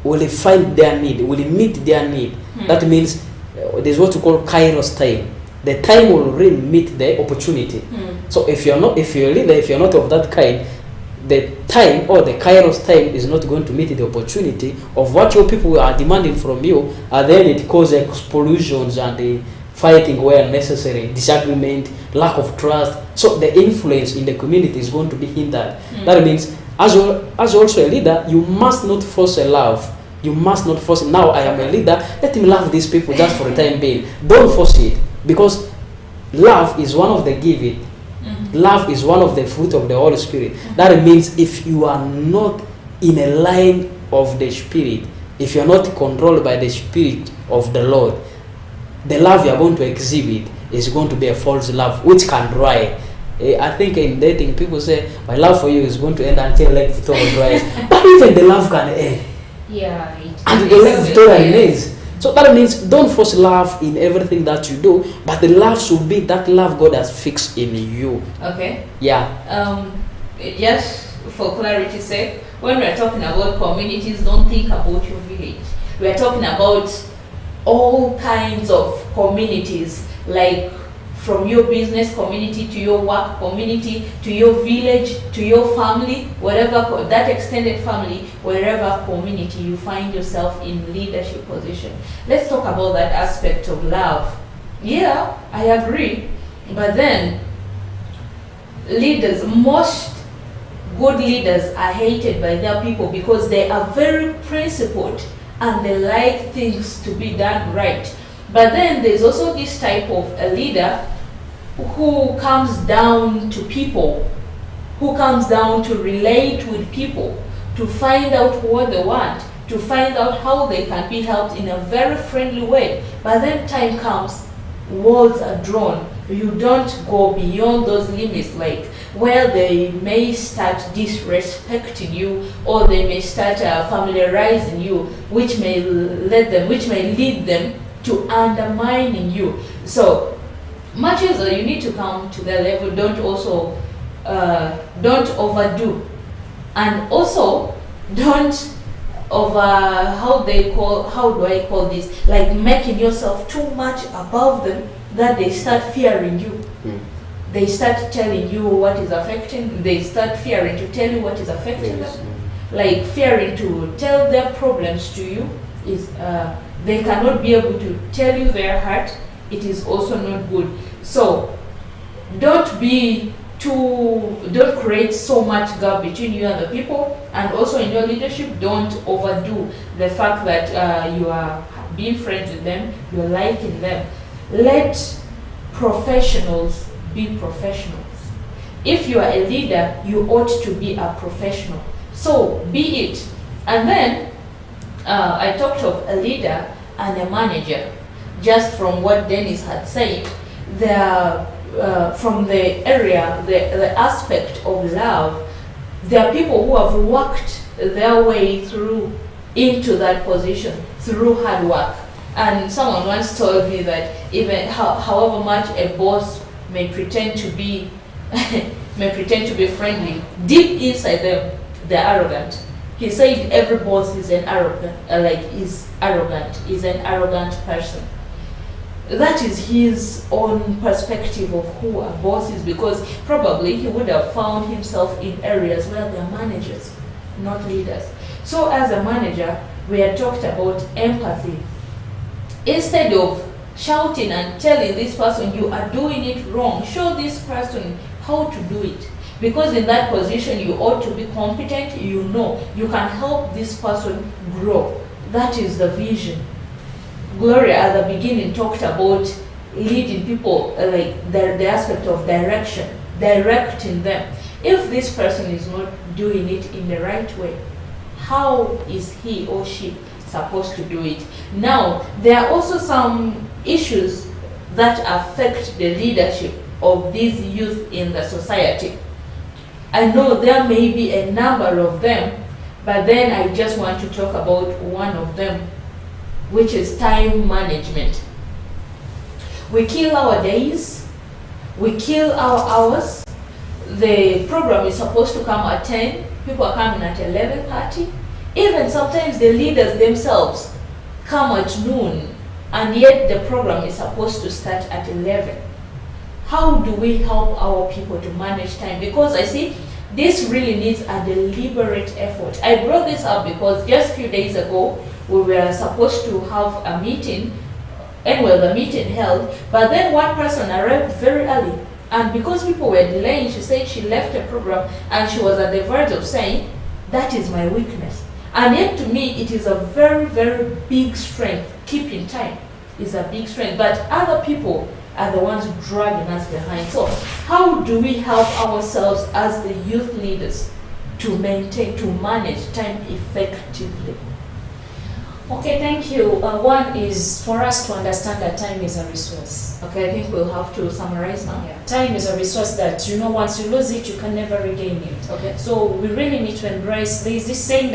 will find their need, will meet their need. That means there's what you call kairos time. The time will really meet the opportunity. So if you're a leader, if you're not of that kind, the time or the kairos time is not going to meet the opportunity of what your people are demanding from you, and then it causes explosions and the fighting where necessary, disagreement, lack of trust. So the influence in the community is going to be hindered. That means as also a leader, you must not force a love. You must not force, now I am a leader, let him love these people just for the time being. Don't force it, because love is one of the giving. Love is one of the fruit of the Holy Spirit. That means if you are not in a line of the Spirit, if you are not controlled by the Spirit of the Lord, the love you are going to exhibit is going to be a false love, which can dry. I think in dating, people say, my love for you is going to end until like Victoria dries. But even the love can end. Yeah. And the love Victoria remains. So that means don't force love in everything that you do, but the love should be that love God has fixed in you. Okay. Yeah. Just for clarity's sake, when we're talking about communities, don't think about your village. We're talking about all kinds of communities, like from your business community to your work community to your village to your family, whatever that extended family, wherever community you find yourself in leadership position. Let's talk about that aspect of love. Yeah, I agree, but then leaders, most good leaders are hated by their people because they are very principled and they like things to be done right. But then there's also this type of a leader who comes down to people, who comes down to relate with people, to find out what they want, to find out how they can be helped in a very friendly way. But then time comes, walls are drawn. You don't go beyond those limits, like where they may start disrespecting you, or they may start familiarizing you, which may lead them to undermining you. So much as you need to come to their level, don't also don't overdo, and also don't over how do I call this, like making yourself too much above them that they start fearing you. They start telling you what is affecting, they start fearing to tell you what is affecting them, like fearing to tell their problems to you. Is they cannot be able to tell you their heart. It is also not good. So don't create so much gap between you and the people, and also in your leadership, don't overdo the fact that you are being friends with them, you're liking them. Let professionals be professionals. If you are a leader, you ought to be a professional. So be it. And then I talked of a leader and a manager, just from what Dennis had said. From the area, the aspect of love, there are people who have worked their way through into that position through hard work. And someone once told me that even however much a boss may pretend to be friendly, deep inside them they're arrogant. He said every boss is an arrogant, is an arrogant person. That is his own perspective of who a boss is, because probably he would have found himself in areas where there are managers, not leaders. So as a manager, we had talked about empathy. Instead of shouting and telling this person you are doing it wrong, show this person how to do it. Because in that position you ought to be competent, you know, you can help this person grow. That is the vision. Gloria at the beginning talked about leading people, like the aspect of direction, directing them. If this person is not doing it in the right way, how is he or she supposed to do it? Now, there are also some issues that affect the leadership of these youth in the society. I know there may be a number of them, but then I just want to talk about one of them, which is time management. We kill our days, we kill our hours. The program is supposed to come at 10, people are coming at 11:30. Even sometimes the leaders themselves come at noon, and yet the program is supposed to start at 11. How do we help our people to manage time? Because I see this really needs a deliberate effort. I brought this up because just a few days ago, we were supposed to have a meeting, and well, the meeting held, but then one person arrived very early, and because people were delaying, she said she left the program, and she was at the verge of saying, that is my weakness. And yet to me, it is a very, very big strength. Keeping time is a big strength, but other people are the ones dragging us behind. So how do we help ourselves as the youth leaders to manage time effectively? Okay, thank you. One is for us to understand that time is a resource. Okay, I think we'll have to summarize now. Yeah. Time is a resource that, once you lose it, you can never regain it. Okay. So we really need to embrace, there is this saying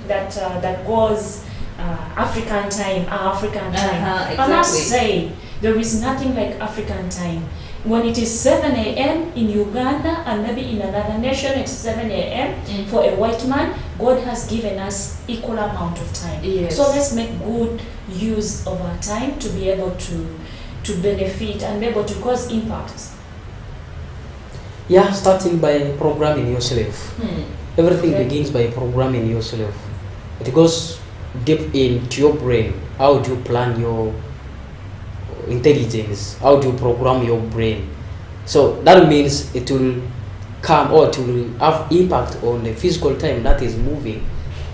that goes, African time. Exactly. I must say, there is nothing like African time. When it is 7 a.m. in Uganda and maybe in another nation it's 7 a.m. For a white man, God has given us equal amount of time. Yes. So let's make good use of our time to be able to benefit and be able to cause impact. Yeah, starting by programming yourself. Everything begins by programming yourself. It goes deep into your brain. How do you plan your intelligence? How do you program your brain? So that means it will come, or it will have impact on the physical time that is moving,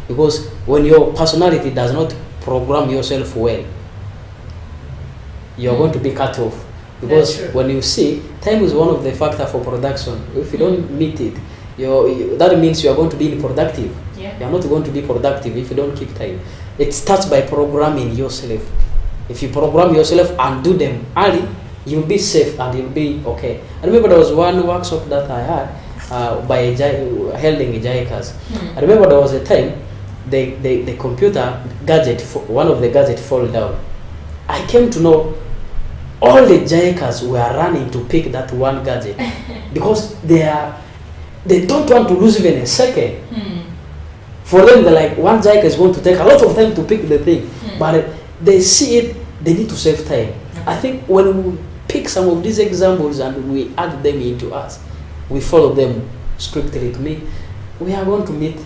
because when your personality does not program yourself well, you're going to be cut off. Because when you see, time is one of the factors for production. If you don't meet it, that means you are going to be unproductive. Yeah. You are not going to be productive if you don't keep time. It starts by programming yourself. If you program yourself and do them early, you'll be safe and you'll be okay. I remember there was one workshop that I had held in JICAS. I remember there was a time the computer gadget, one of the gadgets fall down. I came to know all the JICAs were running to pick that one gadget because they don't want to lose even a second. For them, they're like, one JICA is going to take a lot of time to pick the thing, but they see it, they need to save time. I think when we pick some of these examples and we add them into us, we follow them strictly, to me, we are going to meet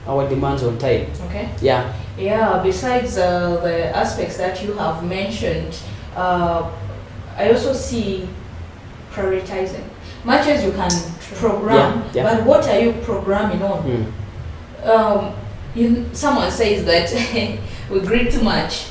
our demands on time. Okay. Yeah. Yeah, besides the aspects that you have mentioned, I also see prioritizing. Much as you can program, but what are you programming on? Someone says that we greet too much.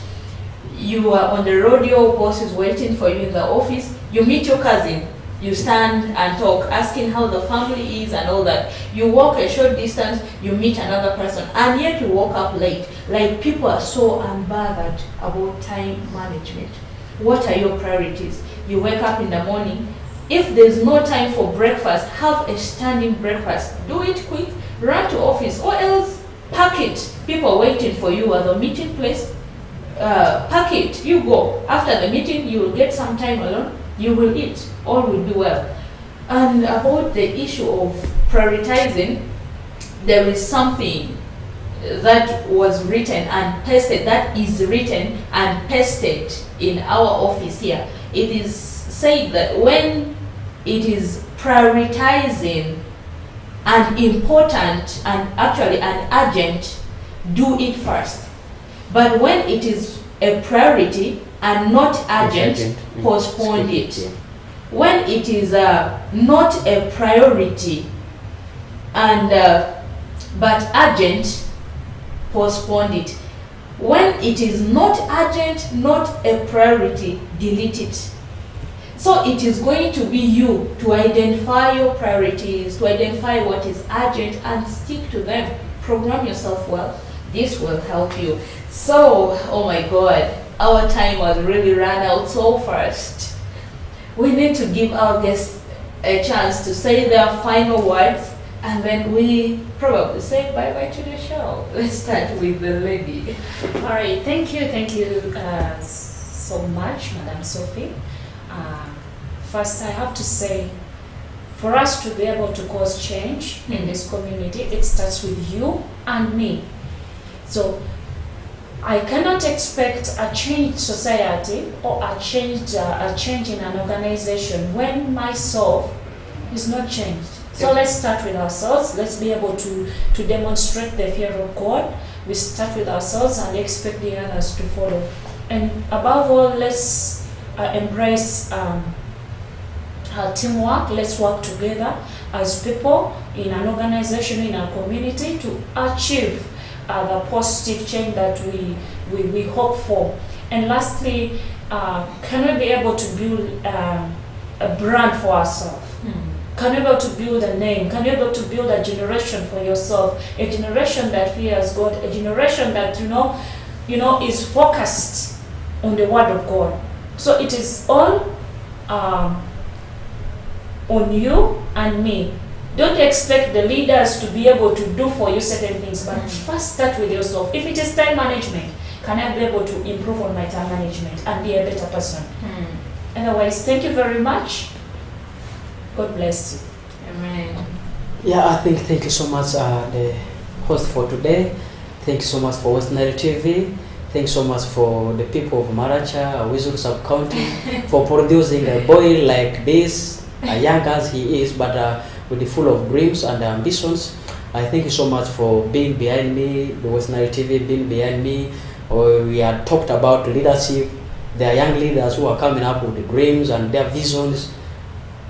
You are on the road, your boss is waiting for you in the office, you meet your cousin, you stand and talk, asking how the family is and all that. You walk a short distance, you meet another person, and yet you woke up late. Like, people are so unbothered about time management. What are your priorities? You wake up in the morning. If there's no time for breakfast, have a standing breakfast. Do it quick, run to office, or else pack it. People waiting for you at the meeting place. Pack it, you go. After the meeting, you will get some time alone, you will eat, all will be well. And about the issue of prioritizing, there is something that was written and pasted, that is written and pasted in our office here. It is said that when it is prioritizing and important and actually an urgent, do it first. But when it is a priority and not urgent, postpone it. Yeah. When it is not a priority and but urgent, postpone it. When it is not urgent, not a priority, delete it. So it is going to be you to identify your priorities, to identify what is urgent and stick to them. Program yourself well. This will help you. So, oh my God, our time has really run out so fast. We need to give our guests a chance to say their final words, and then we probably say bye-bye to the show. Let's start with the lady. All right, thank you so much, Madam Sophie. First, I have to say, for us to be able to cause change in this community, it starts with you and me. So I cannot expect a changed society or a change in an organization when myself is not changed. So let's start with ourselves. Let's be able to demonstrate the fear of God. We start with ourselves and expect the others to follow. And above all, let's embrace teamwork. Let's work together as people in an organization, in our community, to achieve the positive change that we hope for. And lastly, can we be able to build a brand for ourselves? Can you be able to build a name? Can you be able to build a generation for yourself? A generation that fears God, a generation that you know is focused on the Word of God. So it is all on you and me. Don't expect the leaders to be able to do for you certain things, but first start with yourself. If it is time management, can I be able to improve on my time management and be a better person? Otherwise, thank you very much. God bless you. Amen. Yeah, thank you so much, the host for today. Thank you so much for West Nile TV. Thanks so much for the people of Maracha, Wizuru Sub-County, for producing a boy like this, young as he is, but with the full of dreams and ambitions. I thank you so much for being behind me, the West Nile TV being behind me. We had talked about leadership. There are young leaders who are coming up with the dreams and their visions.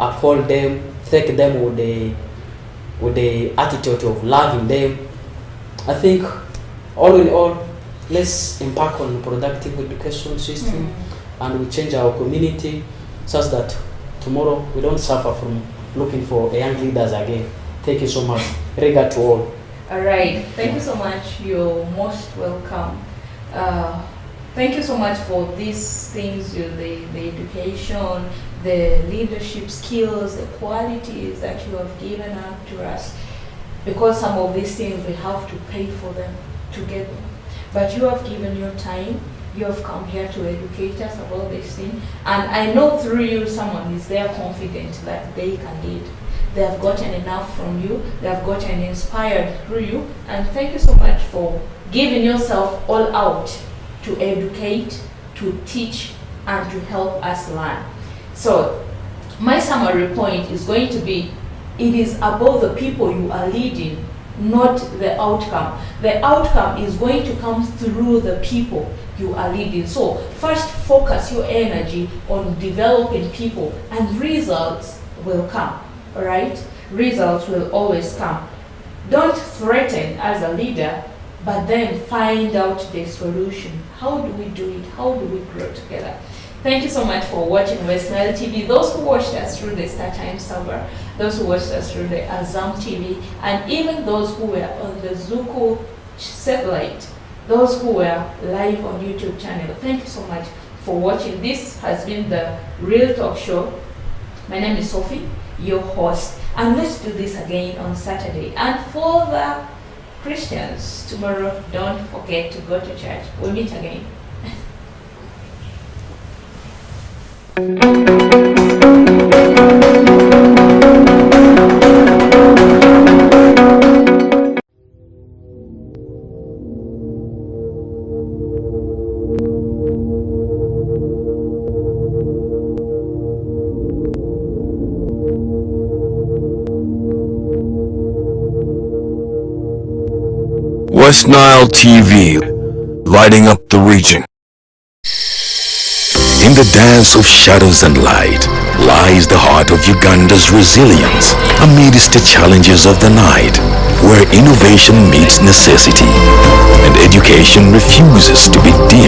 Uphold them, take them with the attitude of loving them. I think all in all, let's embark on productive education system and we change our community such that tomorrow we don't suffer from looking for young leaders again. Thank you so much. Regard to all. All right. Thank you so much. You're most welcome. Thank you so much for these things, the education, the leadership skills, the qualities that you have given up to us. Because some of these things we have to pay for them to get them. But you have given your time, You have come here to educate us about this thing. And I know through you, someone is there confident that they can lead. They have gotten enough from you. They have gotten inspired through you. And thank you so much for giving yourself all out to educate, to teach, and to help us learn. So my summary point is going to be, it is about the people you are leading, not the outcome. The outcome is going to come through the people you are leading. So first focus your energy on developing people and results will come, all right? Results will always come. Don't threaten as a leader, but then find out the solution. How do we do it? How do we grow together? Thank you so much for watching West Nile TV. Those who watched us through the StarTimes server, those who watched us through the Azam TV, and even those who were on the Zuku satellite, those who were live on YouTube channel. Thank you so much for watching. This has been the Real Talk Show. My name is Sophie, your host. And let's do this again on Saturday. And for the Christians, tomorrow, don't forget to go to church. We'll meet again. West Nile TV, lighting up the region. In the dance of shadows and light lies the heart of Uganda's resilience amidst the challenges of the night, where innovation meets necessity and education refuses to be dimmed